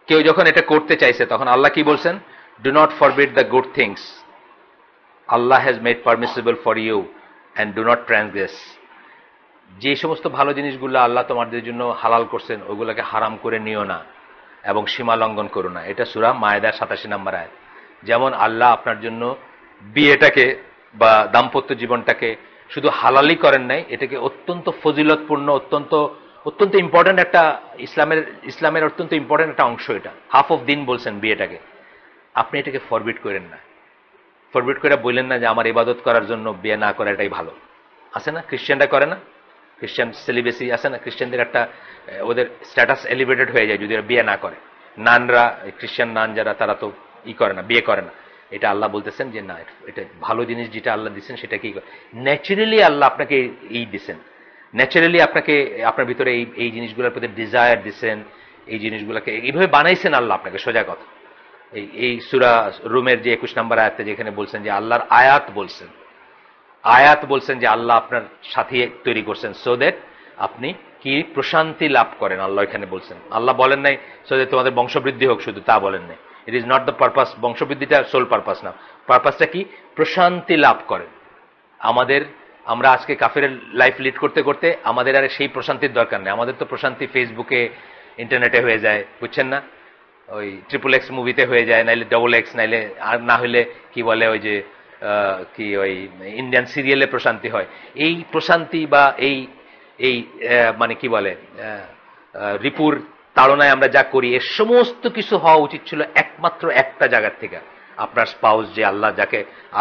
কেউ যখন এটা করতে চাইছে, তখন আল্লাহ কি বলছেন, do not forbid the good things Allah has made permissible for you and do not transgress. যে সমস্ত ভালো জিনিসগুলো আল্লাহ তোমাদের জন্য হালাল করছেন, ওগুলোকে হারাম করে নিও না এবং সীমা লঙ্ঘন করো না। এটা সূরা মায়েদার 87 নম্বর আয়াত। যেমন আল্লাহ আপনার জন্য বিয়েটাকে বা দাম্পত্য জীবনটাকে শুধু হালালই করেন নাই, এটাকে অত্যন্ত ফজিলতপূর্ণ, অত্যন্ত ইম্পর্টেন্ট একটা, ইসলামের অত্যন্ত ইম্পর্টেন্ট একটা অংশ, এটা হাফ অফ দিন বলছেন বিয়েটাকে। আপনি এটাকে ফরবিড করেন না, ফরবিড করে বললেন না যে আমার ইবাদত করার জন্য বিয়ে না করা এটাই ভালো। আছে না, খ্রিস্টানরা করে না, খ্রিস্টান সেলিবেসি আছে না, খ্রিস্টানদের একটা ওদের স্ট্যাটাস এলিভেটেড হয়ে যায় যদি বিয়ে না করে। নানরা, খ্রিস্টান নান যারা, তারা তো করে না, বিয়ে করে না। এটা আল্লাহ বলতেছেন যে না, এটা ভালো জিনিস যেটা আল্লাহ দিচ্ছেন সেটা কি ন্যাচারালি আল্লাহ আপনাকে দিচ্ছেন, ন্যাচারালি আপনাকে, আপনার ভিতরে এই জিনিসগুলোর প্রতি ডিজায়ার দিচ্ছেন, এই জিনিসগুলোকে এইভাবে বানাইছেন আল্লাহ আপনাকে। সোজা কথা, এই সূরা রুমের যে 21 নম্বর আয়াতে যেখানে বলছেন যে আল্লাহর আয়াত বলছেন যে আল্লাহ আপনার সাথী তৈরি করছেন সো দ্যাট আপনি কি প্রশান্তি লাভ করেন। আল্লাহ এখানে বলছেন, আল্লাহ বলেন নাই সো দ্যাট তোমাদের বংশবৃদ্ধি হোক, শুধু তা বলেন নাই। It is not the purpose, বংশবৃদ্ধিটা সোল পারপাস না, পারপাসটা কি, প্রশান্তি লাভ করেন। আমরা আজকে কাফের লাইফ লিড করতে করতে আমাদের আর সেই প্রশান্তির দরকার নেই। আমাদের তো প্রশান্তি ফেসবুকে, ইন্টারনেটে হয়ে যায়, বুঝছেন না, ওই XXX মুভিতে হয়ে যায়, নাইলে XX, নাইলে আর না হলে কি বলে ওই যে কি ওই ইন্ডিয়ান সিরিয়ালে প্রশান্তি হয়। এই প্রশান্তি বা এই মানে কি বলে রিপুর তাড়নায় আমরা যা করি, এর সমস্ত কিছু হওয়া উচিত ছিল একমাত্র একটা জায়গার থেকে, আপনার স্পাউস, যে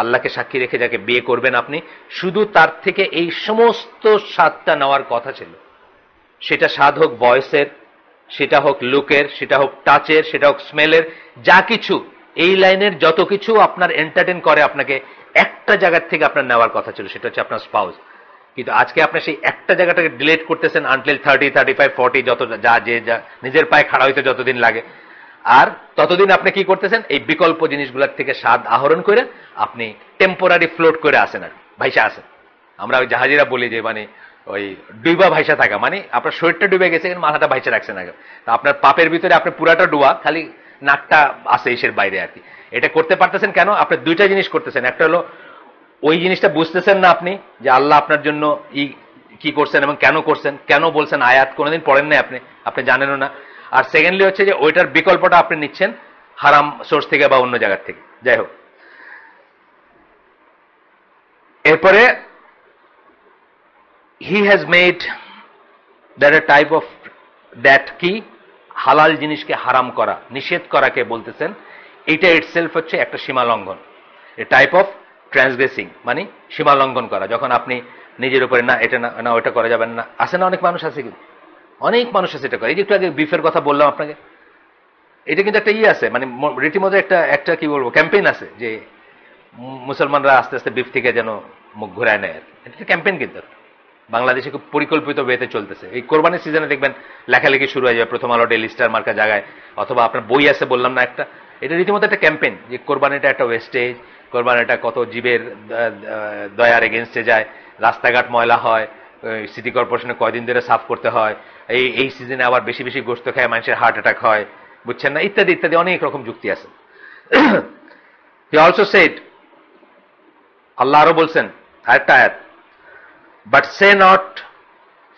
আল্লাহকে সাক্ষী রেখে যাকে বিয়ে করবেন আপনি, শুধু তার থেকে এই সমস্ত স্বাদটা নেওয়ার কথা ছিল। সেটা স্বাদ হোক ভয়েসের, সেটা হোক লুকের, সেটা হোক টাচের, সেটা হোক স্মেলের, যা কিছু এই লাইনের যত কিছু আপনার এন্টারটেইন করে আপনাকে, একটা জায়গার থেকে আপনার নেওয়ার কথা ছিল, সেটা হচ্ছে আপনার স্পাউস। কিন্তু আজকে আপনি সেই একটা জায়গাটাকে ডিলেট করতেছেন আনটিল 30, 35, 40, যত যা নিজের পায়ে খাড়া হইতে যতদিন লাগে, আর ততদিন আপনি কি করতেছেন, এই বিকল্প জিনিসগুলোর থেকে স্বাদ আহরণ করে আপনি টেম্পোরারি ফ্লোট করে আসেন, আর ভাইসা আসেন। আমরা ওই জাহাজিরা বলি যে মানে ওই ডুবা ভাইসা থাকা, মানে আপনার শরীরটা ডুবে গেছে, মাথাটা ভাইসা রাখছেন আগে, আপনার পাপের ভিতরে আপনি পুরাটা ডুবা, খালি নাকটা আছে এসের বাইরে আর কি। এটা করতে পারতেছেন কেন, আপনি দুইটা জিনিস করতেছেন। একটা হলো ওই জিনিসটা বুঝতেছেন না আপনি যে আল্লাহ আপনার জন্য কি করছেন এবং কেন করছেন, কেন বলছেন, আয়াত কোনোদিন পড়েন নাই আপনি, আপনি জানেনও না। আর সেকেন্ডলি হচ্ছে যে ওইটার বিকল্পটা আপনি নিচ্ছেন হারাম সোর্স থেকে বা অন্য জায়গার থেকে। যাই হোক, এরপরে he has made that a type of that, কি হালাল জিনিসকে হারাম করা, নিষেধ করাকে বলতেছেন এটা ইটসেলফ হচ্ছে একটা সীমা লঙ্ঘন, এ টাইপ অফ ট্রান্সগ্রেসিং, মানে সীমা লঙ্ঘন করা। যখন আপনি নিজের উপরে না এটা না ওটা করা যাবেন না, আছে না, অনেক মানুষ আছে, কিন্তু অনেক মানুষ আছে এটা করে। এই যে একটু আগে বিফের কথা বললাম আপনাকে, এটা কিন্তু একটা আছে, মানে রীতিমতো একটা একটা কি বলবো ক্যাম্পেইন আছে যে মুসলমানরা আস্তে আস্তে বিফ থেকে যেন মুখ ঘুরায় নেয়। এটা ক্যাম্পেইন কিন্তু বাংলাদেশে খুব পরিকল্পিত ওয়েতে চলতেছে। এই কোরবানির সিজনে দেখবেন লেখালেখি শুরু হয়ে যাবে প্রথম আলো, ডেইলি স্টার মার্কা জায়গায়, অথবা আপনার বই আছে বললাম না একটা, এটা রীতিমতো একটা ক্যাম্পেইন যে কোরবানিটা একটা ওয়েস্টেজ, কোরবানিটা কত জীবের দয়ার এগেনস্টে যায়, রাস্তাঘাট ময়লা হয়, সিটি কর্পোরেশনে কয়দিন ধরে সাফ করতে হয়, এই সিজনে আবার বেশি বেশি গোস্ত খায় মানুষের হার্ট অ্যাটাক হয়, বুঝছেন না, ইত্যাদি ইত্যাদি অনেক রকম যুক্তি আছে। হি অলসো সেড, আল্লাহ আরো বলছেন আরেকটা আয়াত, but say not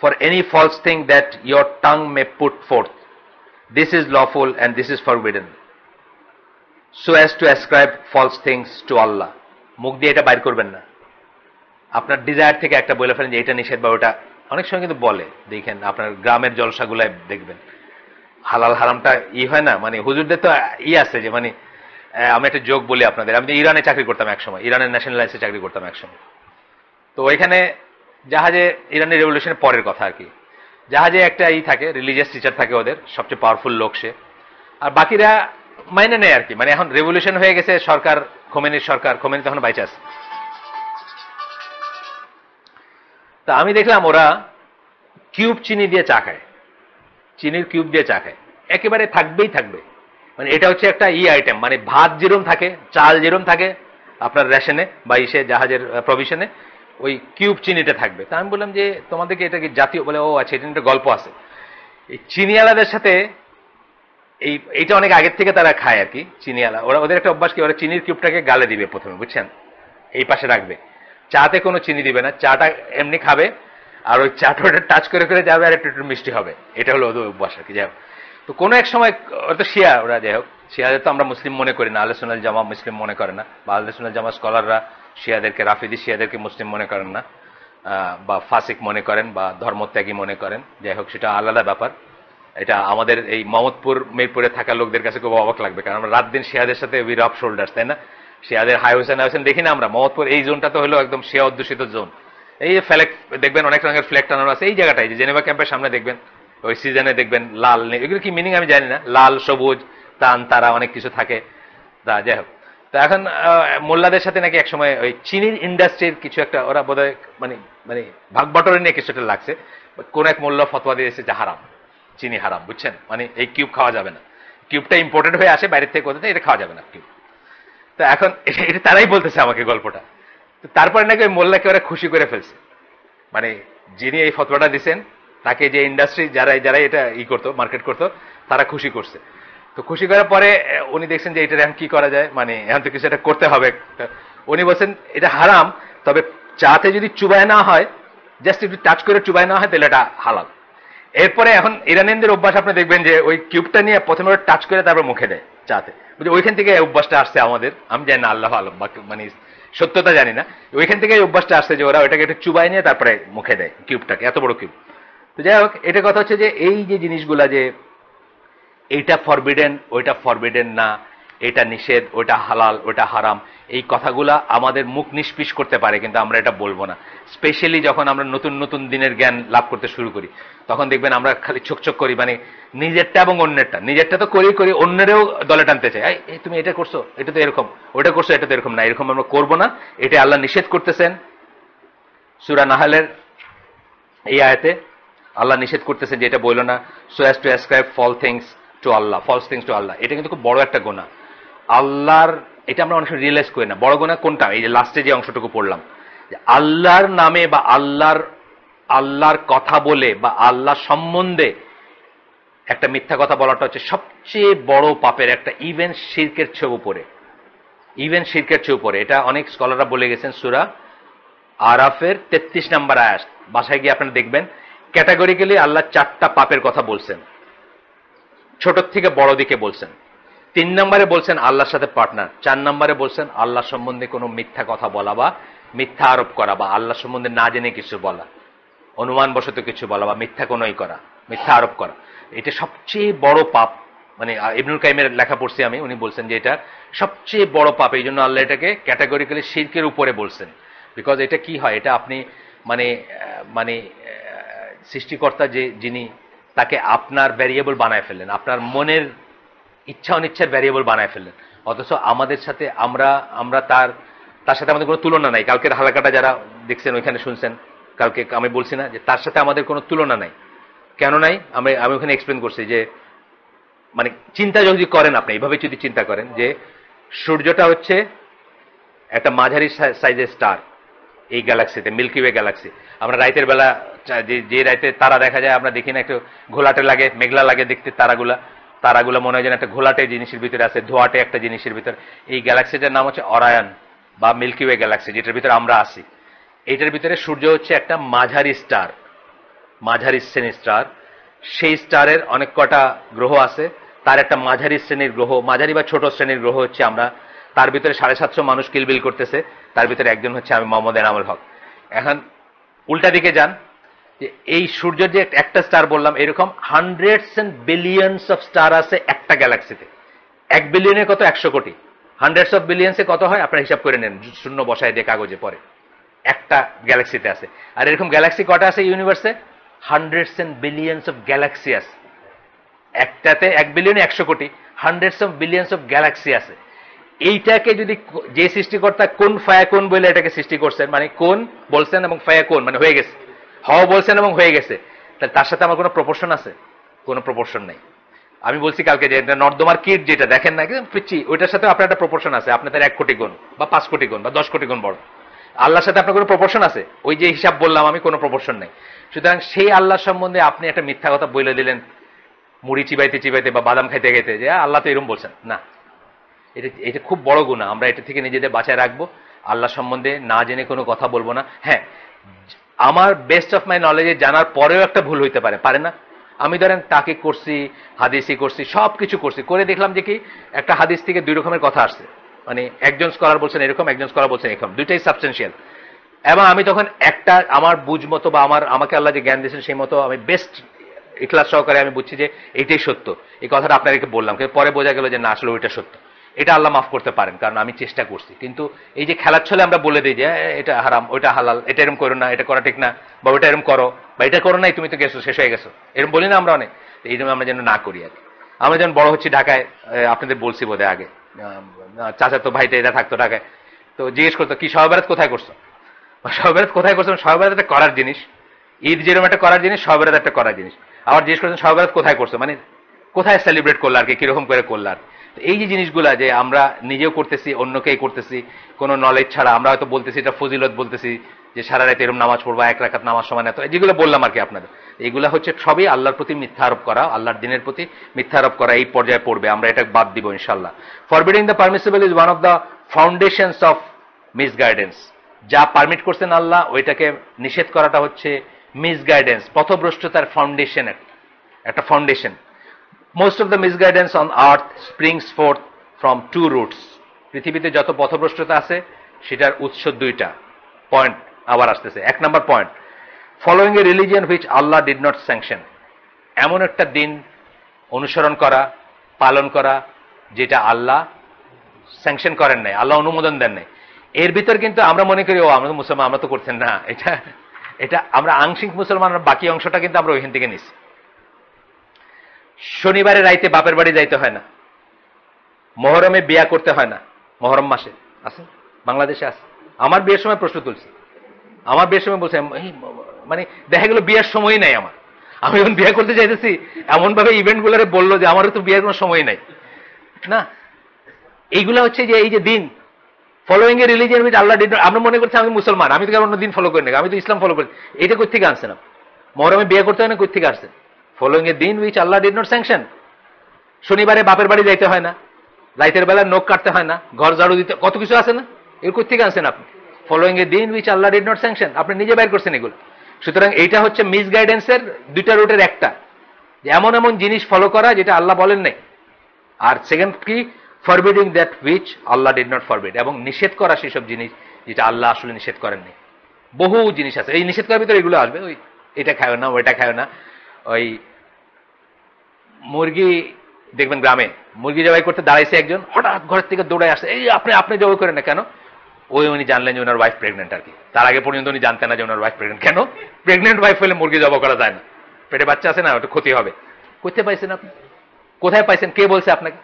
for any false thing that your tongue may put forth, this is lawful and this is forbidden, so as to ascribe false things to Allah. মুখ দিয়ে এটা বাইর করবেন না, আপনার ডিজায়ার থেকে একটা বলে ফেলেন যে এটা নিষেধ বা ওটা। অনেক সময় কিন্তু বলে, দেখেন আপনার গ্রামের জলসাগুলায় দেখবেন হালাল হারামটা হয় না, মানে হুজুরদের তো আছে যে, মানে আমি একটা যোগ বলি আপনাদের, আমি ইরানে চাকরি করতাম একসময়, ইরানের ন্যাশনাল এয়ারলাইন্সে চাকরি করতাম একসময়। তো ওইখানে জাহাজে, ইরানের রেভলিউশনের পরের কথা আর কি, জাহাজে একটা থাকে, রিলিজিয়াস টিচার থাকে ওদের, সবচেয়ে পাওয়ারফুল লোক সে, আর বাকিরা মাইনে নেয় আর কি। মানে এখন রেভলিউশন হয়ে গেছে, সরকার খোমেনির সরকার, খোমেনি তখন বাইচে আছে। তা আমি দেখলাম ওরা কিউব চিনি দিয়ে চা খায়, চিনির কিউব দিয়ে চা খায়, একেবারে থাকবেই থাকবে। মানে এটা হচ্ছে একটা আইটেম, মানে ভাত যেরম থাকে, চাল যেরম থাকে আপনার রেশনে বা ইসে জাহাজের প্রভিশনে, ওই কিউব চিনিটা থাকবে। তা আমি বললাম যে তোমাদেরকে এটা কি জাতীয়, বলে ও আচ্ছা, এটা একটা গল্প আছে। এই চিনিওয়ালাদের সাথে এইটা অনেক আগের থেকে তারা খায় আর কি, চিনিওয়ালা, ওরা ওদের একটা অভ্যাস কি, ওরা চিনির কিউবটাকে গালে দিবে প্রথমে, বুঝছেন, এই পাশে রাখবে, চাতে কোনো চিনি দিবে না, চাটা এমনি খাবে, আর ওই চাটা ওটা টাচ করে করে যাবে, আর একটু একটু মিষ্টি হবে, এটা হলো ওদের অভ্যাস আর কি। যাই হোক, তো কোনো এক সময় ওরা তো শিয়া, ওরা যাই হোক, শিয়াদের তো আমরা মুসলিম মনে করি না, আহলে সুন্নাত জামা মুসলিম মনে করে না, বা আহলে সুন্নাত জামা স্কলাররা শিয়াদেরকে, রাফিদি শিয়াদেরকে মুসলিম মনে করেন না, বা ফাসিক মনে করেন, বা ধর্মত্যাগী মনে করেন। যাই হোক, সেটা আলাদা ব্যাপার। এটা আমাদের এই মোহাম্মদপুর মিরপুরে থাকা লোকদের কাছে খুব অবাক লাগবে, কারণ আমরা রাত দিন শিয়াদের সাথে উই রাব শোল্ডার্স, তাই না? শিয়াদের হাই হোসেন দেখি না আমরা। মোহাম্মদপুর এই জোনটা তো হলো একদম শিয়া অধ্যুষিত জোন। এই যে ফ্ল্যাগ দেখবেন, অনেক রঙের ফ্ল্যাগ টানানো আছে এই জায়গাটায়, যে জেনেভা ক্যাম্পের সামনে দেখবেন, ওই সিজনে দেখবেন লাল, এগুলো কি মিনিং আমি জানি না, লাল সবুজ তান তারা অনেক কিছু থাকে। তা যাই হোক, তো এখন মোল্লাদের সাথে নাকি একসময় ওই চিনির ইন্ডাস্ট্রির কিছু একটা, ওরা বোধহয় মানে মানে ভাগ বটরে নিয়ে কিছুটা লাগছে, কোন এক মোল্লা ফতোয়া দিয়েছে যে হারাম, চিনি হারাম, বুঝছেন, মানে এই কিউব খাওয়া যাবে না, কিউবটা ইম্পোর্টেড হয়ে আসে বাইরের থেকে, কোথাতে, এটা খাওয়া যাবে না কিউব। তো এখন এটা তারাই বলতেছে আমাকে গল্পটা। তো তারপরে নাকি ওই মোল্লাকে ওরা খুশি করে ফেলছে, মানে যিনি এই ফতোয়াটা দিচ্ছেন তাকে, যে ইন্ডাস্ট্রি যারা যারা এটা করতো, মার্কেট করতো, তারা খুশি করছে। তো খুশি করার পরে উনি দেখছেন যে এটা এখন কি করা যায়, মানে এখন তো কিছু একটা করতে হবে। উনি বলছেন এটা হারাম, তবে চাতে যদি চুবায় না হয়, জাস্ট একটু টাচ করে চুবায় না হয়, তাহলে এটা হালাল। এরপরে এখন ইরানিয়ানদের অভ্যাস আপনি দেখবেন যে ওই কিউবটা নিয়ে প্রথমে টাচ করে তারপর মুখে দেয় চাতে, বুঝলি, ওইখান থেকে অভ্যাসটা আসছে আমাদের, আমি জানি না, আল্লাহ আলম, মানে সত্যতা জানি না, ওইখান থেকে অভ্যাসটা আসছে যে ওরা ওইটাকে একটু চুবাই নিয়ে তারপরে মুখে দেয় কিউবটাকে, এত বড় কিউব। তো যাই হোক, এটা কথা হচ্ছে যে এই যে জিনিসগুলা, যে এইটা ফরবিডেন, ওইটা ফরবিডেন না, এটা নিষেধ, ওইটা হালাল, ওইটা হারাম, এই কথাগুলা আমাদের মুখ নিষ্পিস করতে পারে, কিন্তু আমরা এটা বলবো না। স্পেশালি যখন আমরা নতুন নতুন দিনের জ্ঞান লাভ করতে শুরু করি, তখন দেখবেন আমরা খালি ছোকছোক করি, মানে নিজেরটা এবং অন্যেরটা, নিজেরটা তো করি করি, অন্যেরও দলে টানতে চাই, এই তুমি এটা করছো, এটা তো এরকম, ওটা করছো, এটা তো এরকম না, এরকম আমরা করবো না, এটা আল্লাহ নিষেধ করতেছেন। সূরা নাহলের এই আয়াতে আল্লাহ নিষেধ করতেছেন যে এটা বললো না, so as to ascribe false things to আল্লাহ, ফলস থিংস টু আল্লাহ। এটা কিন্তু খুব বড় একটা গুনাহ আল্লাহর, এটা আমরা অনেক সময় রিয়েলাইজ করি না। বড় গুনাহ কোনটা? এই যে লাস্টে যে অংশটুকু পড়লাম, যে আল্লাহর নামে বা আল্লাহর কথা বলে বা আল্লাহ সম্বন্ধে একটা মিথ্যা কথা বলাটা হচ্ছে সবচেয়ে বড় পাপের একটা, ইভেন শিরকের চেয়ে উপরে, ইভেন শিরকের চেয়ে উপরে। এটা অনেক স্কলাররা বলে গেছেন সূরা আরাফের 33 নম্বর আয়াত, বাসায় গিয়ে আপনারা দেখবেন, ক্যাটাগরিক্যালি আল্লাহ 4টা পাপের কথা বলছেন, ছোট থেকে বড় দিকে বলছেন। 3 নম্বরে বলছেন আল্লাহর সাথে পার্টনার, 4 নম্বরে বলছেন আল্লাহ সম্বন্ধে কোনো মিথ্যা কথা বলা বা মিথ্যা আরোপ করা বা আল্লাহ সম্বন্ধে না জেনে কিছু বলা, অনুমান বশত কিছু বলা বা মিথ্যা কোনোই করা, মিথ্যা আরোপ করা। এটা সবচেয়ে বড় পাপ। মানে ইবনুল কাইমের লেখা পড়ছি আমি, উনি বলছেন যে এটা সবচেয়ে বড় পাপ, এই জন্য আল্লাহ এটাকে ক্যাটাগরিক্যালি শিরকের উপরে বলছেন। বিকজ এটা কি হয়, এটা আপনি মানে মানে সৃষ্টিকর্তা যে যিনি, তাকে আপনার ভ্যারিয়েবল বানায় ফেললেন, আপনার মনের ইচ্ছা অনিচ্ছার ভ্যারিয়েবল বানায় ফেললেন। অথচ আমাদের সাথে আমরা তার সাথে আমাদের কোনো তুলনা নাই। কালকের হালাকাটা যারা দেখছেন ওইখানে শুনছেন, কালকে আমি বলছি না যে তার সাথে আমাদের কোনো তুলনা নাই। কেন নাই? আমি ওখানে এক্সপ্লেন করছি যে মানে চিন্তা যদি করেন, আপনি এইভাবে যদি চিন্তা করেন যে সূর্যটা হচ্ছে একটা মাঝারি সাইজের স্টার এই গ্যালাক্সিতে, মিল্কি ওয়ে গ্যালাক্সি। আমরা রাতের বেলা যে রাতে তারা দেখা যায়, আমরা দেখি না একটু ঘোলাটে লাগে, মেঘলা লাগে দেখতে, তারাগুলো মনে হয় যেন একটা ঘোলাটে জিনিসের ভিতরে আছে, ধোয়াটে একটা জিনিসের ভিতরে। এই গ্যালাক্সিটার নাম হচ্ছে অরায়ন বা মিল্কি ওয়ে গ্যালাক্সি, যেটার ভিতরে আমরা আছি। এইটার ভিতরে সূর্য হচ্ছে একটা মাঝারি স্টার, মাঝারি শ্রেণীর স্টার। সেই স্টারের অনেক কটা গ্রহ আছে, তার একটা মাঝারি শ্রেণীর গ্রহ, মাঝারি বা ছোট শ্রেণীর গ্রহ হচ্ছে আমরা। তার ভিতরে 750 মানুষ কিলবিল করতেছে, তার ভিতরে একজন হচ্ছে আমি, মোহাম্মদ এনামুল হক। এখন উল্টা দিকে যান, যে এই সূর্যের যে একটা স্টার বললাম, এরকম hundreds and billions of star আছে একটা গ্যালাক্সিতে। 1 বিলিয়নে কত? 100 কোটি। হান্ড্রেডস অফ বিলিয়ন্সে কত হয় আপনারা হিসাব করে নেন, শূন্য বসায় দিয়ে কাগজে পরে। একটা গ্যালাক্সিতে আছে। আর এরকম গ্যালাক্সি কটা আছে ইউনিভার্সে? Hundreds and billions of galaxy আছে। একটাতে 1 বিলিয়নে 100 কোটি, hundreds of billions of galaxy আছে। এইটাকে যদি যে সৃষ্টিকর্তা কোন ফায়াকুন বলে এটাকে সৃষ্টি করছেন, মানে কোন বলছেন এবং ফায়াকুন মানে হয়ে গেছে, হওয়া বলছেন এবং হয়ে গেছে, তাহলে তার সাথে আমার কোনো প্রপোর্শন আছে? কোনো প্রপোর্শন নেই। আমি বলছি কালকে যে নর্দমার কিট যেটা দেখেন না পিচ্ছি, ওইটার সাথে আপনার একটা প্রপোর্শন আছে। আপনি তার 1 কোটি গুণ বা 5 কোটি গুণ বা 10 কোটি গুণ বড়। আল্লাহর সাথে আপনার কোনো প্রপোর্শন আছে? ওই যে হিসাব বললাম আমি, কোনো প্রপোর্শন নেই। সুতরাং সেই আল্লাহ সম্বন্ধে আপনি একটা মিথ্যা কথা বলে দিলেন মুড়ি চিবাইতে চিবাইতে বা বাদাম খাইতে খাইতে, যে আল্লাহ তো এরকম বলছেন না। এটা খুব বড় গুনাহ। আমরা এটা থেকে নিজেদের বাঁচায় রাখবো। আল্লাহ সম্বন্ধে না জেনে কোনো কথা বলবো না। হ্যাঁ, আমার বেস্ট অফ মাই নলেজে জানার পরেও একটা ভুল হইতে পারে না? আমি ধরেন তাকে করছি, হাদিসই করছি, সব কিছু করছি, করে দেখলাম যে কি একটা হাদিস থেকে 2 রকমের কথা আসছে। মানে একজন স্কলার বলছেন এরকম, একজন স্কলার বলছেন এরকম, দুইটাই সাবস্টেন্সিয়াল। এবং আমি তখন একটা আমার বুঝ মতো বা আমাকে আল্লাহ যে জ্ঞান দিয়েছেন সেই মতো আমি বেস্ট ইখলাস সহকারে আমি বুঝছি যে এইটাই সত্য। এই কথাটা আপনাদেরকে বললাম, কিন্তু পরে বোঝা গেল যে না, আসলে ওইটা সত্য। এটা আল্লাহ মাফ করতে পারেন, কারণ আমি চেষ্টা করছি। কিন্তু এই যে খেলার ছলে আমরা বলে দিই যে এটা হারাম, ওইটা হালাল, এটা এরকম করো না, এটা করা ঠিক না, বা ওইটা এরকম করো, বা এটা করো নাই, তুমি তো গেছো, শেষ হয়ে গেছো, এরকম বলি না আমরা অনেক। এই জন্য আমরা যেন না করি আর কি। আমরা যেমন বড় হচ্ছি ঢাকায়, আপনাদের বলছি বোধহয় আগে, চাচা তো ভাইটা এরা থাকতো ঢাকায়, তো জিজ্ঞেস করতো কি শবে বরাত কোথায় করছো? শবে বরাত কোথায় করছো? শবে বরাত একটা করার জিনিস, ঈদ যেরকম একটা করার জিনিস, শবে বরাত একটা করার জিনিস। আবার জিজ্ঞেস করছেন শবে বরাত কোথায় করছো, মানে কোথায় সেলিব্রেট করলো আর কি, কিরকম করে করলো আর। এই যে জিনিসগুলা যে আমরা নিজেও করতেছি, অন্যকেই করতেছি, কোনো নলেজ ছাড়া আমরা হয়তো বলতেছি এটা ফজিলত, বলতেছি যে সারা রাতে এরকম নামাজ পড়বা, 1 রাকাত নামাজ সমান এত, যেগুলো বললাম আর কি আপনাদের, এগুলা হচ্ছে সবই আল্লাহর প্রতি মিথ্যা আরোপ করা, আল্লাহর দিনের প্রতি মিথ্যা আরোপ করা। এই পর্যায়ে পড়বে, আমরা এটা বাদ দিব ইনশাআল্লাহ। Forbidding the permissible is one of the foundations of misguidance. যা পারমিট করছেন আল্লাহ, ওইটাকে নিষেধ করাটা হচ্ছে মিসগাইডেন্স, পথভ্রষ্টতার ফাউন্ডেশন, একটা foundation. Most of the misguidance on earth springs forth from 2 roots. পৃথিবীতে যত পথভ্রষ্টতা আছে সেটার উৎস 2টা। পয়েন্ট আবার আসতেছে। 1 number point, following a religion which আল্লাহ ডিড নট স্যাংশন। এমন একটা দিন অনুসরণ করা, পালন করা যেটা আল্লাহ স্যাংশন করেন নাই, আল্লাহ অনুমোদন দেন নাই। এর ভিতর কিন্তু আমরা মনে করি ও আমরা তো মুসলমান, আমরা তো করছেন না। এটা আমরা আংশিক মুসলমান, বাকি অংশটা কিন্তু আমরা ওইখান থেকে নিছি। শনিবারে রাইতে বাপের বাড়ি যাইতে হয় না, মহরমে বিয়া করতে হয় না, মহরম মাসে আছে, বাংলাদেশে আছে। আমার বিয়ের সময় প্রশ্ন তুলছি, আমার বিয়ের সময় বলছে মানে দেখা গেল বিয়ের সময় নাই আমার, আমি যখন বিয়ে করতে চাইতেছি এমন ভাবে ইভেন্ট গুলারে বললো যে আমারও তো বিয়ের কোনো সময় নাই না। এইগুলা হচ্ছে যে এই যে দিন, following a religion which Allah did not, আমরা মনে করছি আমি মুসলমান, আমি তো কারণ অন্য দিন ফলো করি না, আমি তো ইসলাম ফলো করি। এটা কই থেকে আনছে না? মহরমে বিয়ে করতে হয় না, কই থেকে আসছে? ফলোইং এ দিন which Allah did not sanction. শনিবারে বাপের বাড়ি যাইতে হয় না, রাইতের বেলা নখ কাটতে হয় না, ঘর ঝাড়ু দিতে, কত কিছু আছে না? এর কই থেকে আনছেন আপনি? ফলোইং এ দিন which Allah did not sanction, আপনি নিজে বাইর করছেন এগুলো। সুতরাং এইটা হচ্ছে মিসগাইডেন্সের দুইটা রুটের একটা, যে এমন এমন জিনিস ফলো করা যেটা আল্লাহ বলেন নাই, আর সেকেন্ড কি forbidding that which Allah did not forbid, এবং নিষেধ করা সেসব জিনিস যেটা আল্লাহ আসলে নিষেধ করেননি। বহু জিনিস আছে, এই নিষেধ করার ভিতরে এগুলো আসবে, ওই এটা খায় না, ওইটা খায় না। ওই মুরগি দেখবেন গ্রামে মুরগি জবাই করতে দাঁড়াইছে একজন, হঠাৎ ঘরের থেকে দৌড়ায় আসছে, এই আপনি জবাই করেন না কেন? উনি জানলেন যে ওনার ওয়াইফ প্রেগনেন্ট আর কি। তার আগে পর্যন্ত উনি জানতেন না যে ওনার ওয়াইফ প্রেগনেন্ট। কেন? প্রেগনেন্ট ওয়াইফ হলে মুরগি জবাই করা যায় না, পেটে বাচ্চা আছে না, ওটা ক্ষতি হবে। কোথায় পাইছেন আপনি? কোথায় পাইছেন? কে বলছে আপনাকে?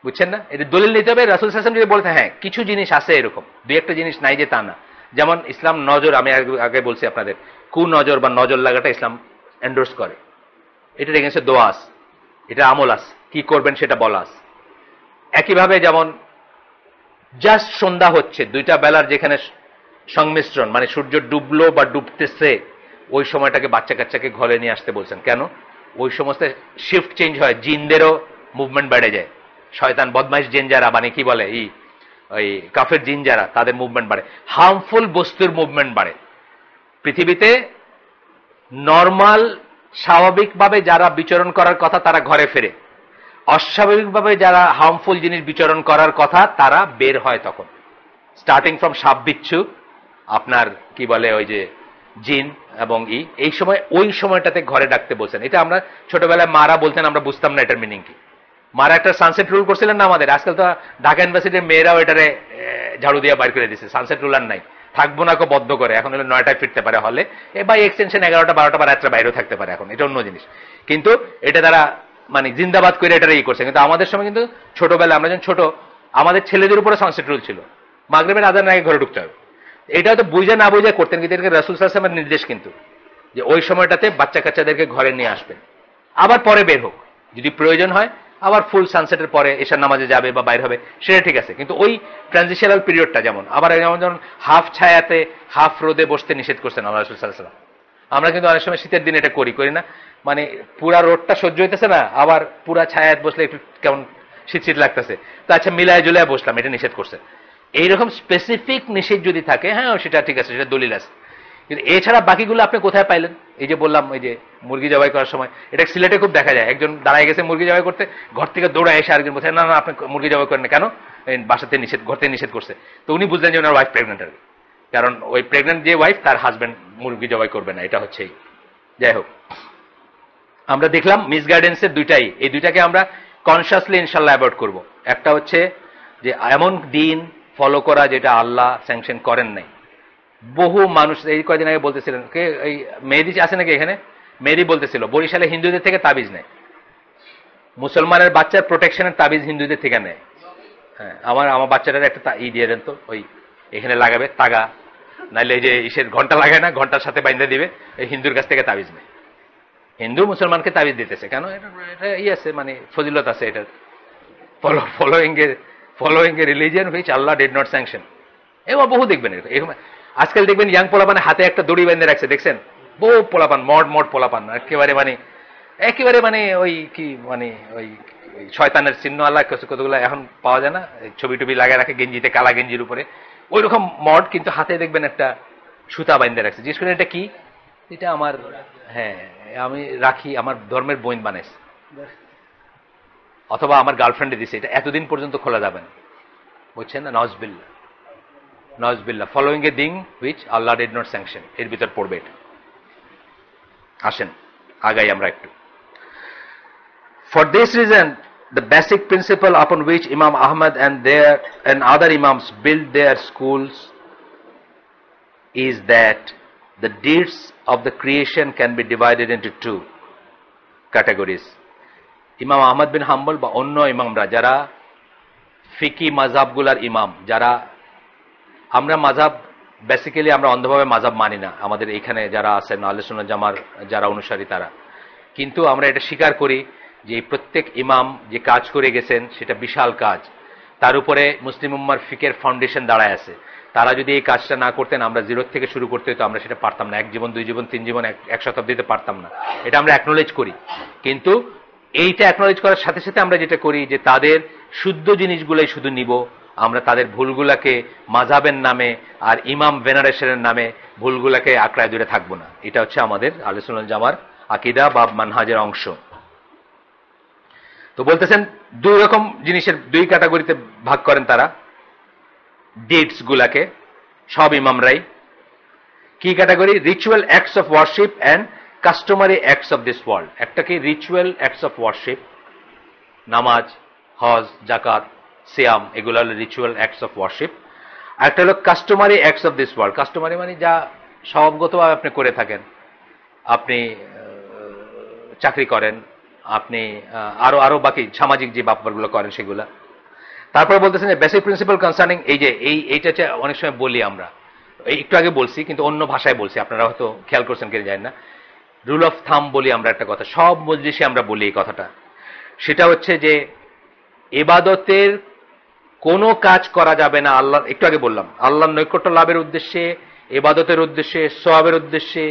বুঝছেন না? এটা দলিল নিতে হবে। রাসূল সাল্লাল্লাহু আলাইহি ওয়াসাল্লাম যদি বলতে হ্যাঁ কিছু জিনিস আছে এরকম, দুই একটা জিনিস নাই যে তা না। যেমন ইসলাম নজর, আমি আগে বলছি আপনাদের, নজর বা নজর লাগাটা ইসলাম এন্ডোর্স করে। এটার এগেন্সে দোয়া আছে, এটা আমল আছে, কি করবেন সেটা বলা আছে। একইভাবে যেমন জাস্ট সন্ধ্যা হচ্ছে, দুইটা বেলার যেখানে সংমিশ্রণ, মানে সূর্য ডুবলো বা ডুবতেছে, ওই সময়টাকে বাচ্চা কাচ্চাকে ঘরে নিয়ে আসতে বলছেন। কেন? ওই সমস্ত শিফট চেঞ্জ হয়, জিনদেরও মুভমেন্ট বেড়ে যায়। শয়তান বদমাইশ জিন যারা, মানে কি বলে ওই কাফের জিন যারা, তাদের মুভমেন্ট বাড়ে, হার্মফুল বস্তুর মুভমেন্ট বাড়ে। পৃথিবীতে নর্মাল স্বাভাবিকভাবে যারা বিচরণ করার কথা তারা ঘরে ফেরে, অস্বাভাবিকভাবে যারা হার্মফুল জিনিস বিচরণ করার কথা তারা বের হয় তখন। স্টার্টিং ফ্রম সাপ বিচ্ছু, আপনার কি বলে ওই যে জিন এবং এই সময়, ওই সময়টাতে ঘরে ডাকতে বলছেন। এটা আমরা ছোটবেলায় মারা বলতেন, আমরা বুঝতাম না এটার মিনিং কি। মারা একটা সানসেট রুল করছিলেন না আমাদের। আজকাল তো ঢাকা ইউনিভার্সিটির মেয়েরাও এটারে ঝাড়ু দিয়ে বাইর করে দিচ্ছে, সানসেট রুল আর নাই, থাকবো না কো বদ্ধ করে। এখন হলে 9টায় ফিরতে পারে হলে, বা এক্সটেনশন 11টা 12টা বা রাত্রে বাইরেও থাকতে পারে, এখন এটা অন্য জিনিস। কিন্তু এটা তারা মানে জিন্দাবাদ করে এটারে করছে। কিন্তু আমাদের সময় কিন্তু ছোটবেলায় আমরা যখন ছোট, আমাদের ছেলেদের উপরে সানসেট রুল ছিল, মাগরিবের আজানের আগে ঘরে ঢুকতে হবে। এটা তো বুঝে না বুঝে করতেন, কিন্তু এটাকে রাসূল সাল্লাল্লাহু আলাইহি ওয়াসাল্লামের নির্দেশ কিন্তু, যে ওই সময়টাতে বাচ্চা কাচ্চাদেরকে ঘরে নিয়ে আসবেন, আবার পরে বের হোক যদি প্রয়োজন হয়, আবার ফুল সানসেটের পরে এশার নামাজে যাবে বা বাইর হবে, সেটা ঠিক আছে। কিন্তু ওই ট্রানজিশনাল পিরিয়ডটা, যেমন আবার যেমন হাফ ছায়াতে হাফ রোদে বসতে নিষেধ করছেন আল্লাহ রাসূল সাল্লাল্লাহু আলাইহি ওয়াসাল্লাম। আমরা কিন্তু অনেক সময় শীতের দিন এটা করি না, মানে পুরা রোদটা সহ্য হইতেছে না, আবার পুরা ছায়াত বসলে একটু কেমন শীত লাগতেছে, তো আচ্ছা মিলায় জুলায় বসলাম, এটা নিষেধ করছে। এইরকম স্পেসিফিক নিষেধ যদি থাকে, হ্যাঁ সেটা ঠিক আছে, সেটা দলিল আছে। কিন্তু এছাড়া বাকিগুলো আপনি কোথায় পাইলেন? এই যে বললাম, এই যে মুরগি জবাই করার সময়, এটা সিলেটে খুব দেখা যায়, একজন দাঁড়ায় গেছে মুরগি জবাই করতে, ঘর থেকে দৌড়ায় এসে আরেকজন বলছে না না আপনি মুরগি জবাই করেন না কেন? বাসাতে নিষেধ, ঘর থেকে নিষেধ করছে। তো উনি বুঝলেন যে ওনার ওয়াইফ প্রেগনেন্ট আর কি, কারণ ওই প্রেগনেন্ট যে ওয়াইফ, তার হাজবেন্ড মুরগি জবাই করবে না, এটা হচ্ছে। যাই হোক, আমরা দেখলাম মিসগাইডেন্সের দুইটাই, এই দুইটাকে আমরা কনসিয়াসলি ইনশাল্লাহ অ্যাভয়েড করব। একটা হচ্ছে যে এমন দিন ফলো করা যেটা আল্লাহ স্যাংশন করেন নাই। বহু মানুষ এই কয়দিন আগে বলতেছিলেন, কে এই মেহেদি আছে নাকি এখানে? মেহেদি বলতেছিল বরিশালে হিন্দুদের থেকে তাবিজ নেয়, মুসলমানের বাচ্চার প্রোটেকশনের তাবিজ হিন্দুদের থেকে নেয়। হ্যাঁ, আমার বাচ্চাটার একটা দিয়ে দেন তো, ওই এখানে লাগাবে তাগা, নাইলে এই যে ইসের ঘন্টা লাগায় না, ঘন্টার সাথে বাইন্ধে দিবে, এই হিন্দুর কাছ থেকে তাবিজ নেয়। হিন্দু মুসলমানকে তাবিজ দিতেছে কেন? এটা আছে, মানে ফজিলত আছে এটার, ফলোইং এ রিলিজিয়ন হুইচ আল্লাহ ডিড নট স্যাংশন। এবার বহু দেখবেন এরকম। আজকাল দেখবেন ইয়াং পোলাপান হাতে একটা দড়ি বেঁধে রাখছে, দেখছেন? বহু পোলাপান, মড পোলাপান, একেবারে মানে ওই কি মানে ওই শয়তানের চিহ্ন আল্লাহ কতগুলো এখন পাওয়া যায় না, ছবি টবি লাগায় রাখে গেঞ্জিতে, কালা গেঞ্জির উপরে, ওই রকম মড, কিন্তু হাতে দেখবেন একটা সুতা বাইন্ধে রাখছে। জিজ্ঞেস করেন এটা কি? এটা আমার, হ্যাঁ আমি রাখি, আমার ধর্মের বইন বানাইছে, অথবা আমার গার্লফ্রেন্ডে দিছে, এটা এতদিন পর্যন্ত খোলা যাবে না। বুঝছেন না? নজবিল্লাহ, ফলোইং এ দিং হুইচ আল্লাহ ডিড নট স্যাংশন, এর ভিতর পড়বে এটা। আসেন আগাই আমরা একটু। For this reason the basic principle upon which Imam Ahmad and other Imams build their schools is that the deeds of the creation can be divided into two categories. ইমাম আহমদ বিন হাম্বল বা অন্য ইমামরা যারা ফিকি মাযহাবগুলার ইমাম, যারা আমরা মাযহাব বেসিক্যালি আমরা অন্ধভাবে মাযহাব মানি না, আমাদের এখানে যারা আছেন আহলে সুন্নাত জামার যারা অনুসারী তারা, কিন্তু আমরা এটা স্বীকার করি যে প্রত্যেক ইমাম যে কাজ করে গেছেন সেটা বিশাল কাজ, তার উপরে মুসলিম উম্মার ফিকের ফাউন্ডেশন দাঁড়ায় আছে। তারা যদি এই কাজটা না করতেন, আমরা জিরো থেকে শুরু করতে হতো, আমরা সেটা পারতাম না, 1 জীবন 2 জীবন 3 জীবন 1 শতাব্দীতে পারতাম না। এটা আমরা অ্যাকনোলেজ করি, কিন্তু এইটা অ্যাকনোলেজ করার সাথে সাথে আমরা যেটা করি যে তাদের শুদ্ধ জিনিসগুলোই শুধু নিব, আমরা তাদের ভুলগুলাকে মাযহাবের নামে আর ইমাম ভেনারেশনের নামে ভুলগুলাকে আঁকড়ায় ধরে থাকবো না। এটা হচ্ছে আমাদের আহলে সুন্নাত ওয়াল জামার আকীদা বা মানহাজের অংশ। তো বলতেছেন দুই রকম জিনিসের দুই ক্যাটাগরিতে ভাগ করেন তারা ডিডস গুলাকে, সব ইমামরাই। কি category? Ritual acts of worship and customary acts of this world. একটা কি রিচুয়াল অ্যাক্টস অফ ওয়ার্শিপ, নামাজ, হজ, জাকাত, সিয়াম, এগুলো হলো রিচুয়াল অ্যাক্টস অফ ওয়ার্শিপ। একটা হলো customary acts of this world. Customary মানে যা স্বভাবগতভাবে আপনি করে থাকেন, আপনি চাকরি করেন, আপনি আরো আরো বাকি সামাজিক যে ব্যাপারগুলো করেন সেগুলা। তারপরে বলতেছেন যে বেসিক প্রিন্সিপাল কনসার্নিং, এই যে এইটা অনেক সময় বলি আমরা, একটু আগে বলছি কিন্তু অন্য ভাষায় বলছি, আপনারা হয়তো খেয়াল করছেন কিনা জানেন না। রুল অফ থাম বলি আমরা একটা কথা, সব মজলিসে আমরা বলি এই কথাটা। সেটা হচ্ছে যে ইবাদতের কোনো কাজ করা যাবে না আল্লাহ, একটু আগে বললাম, আল্লাহর নৈকট্য লাভের উদ্দেশ্যে, ইবাদতের উদ্দেশ্যে, সওয়াবের উদ্দেশ্যে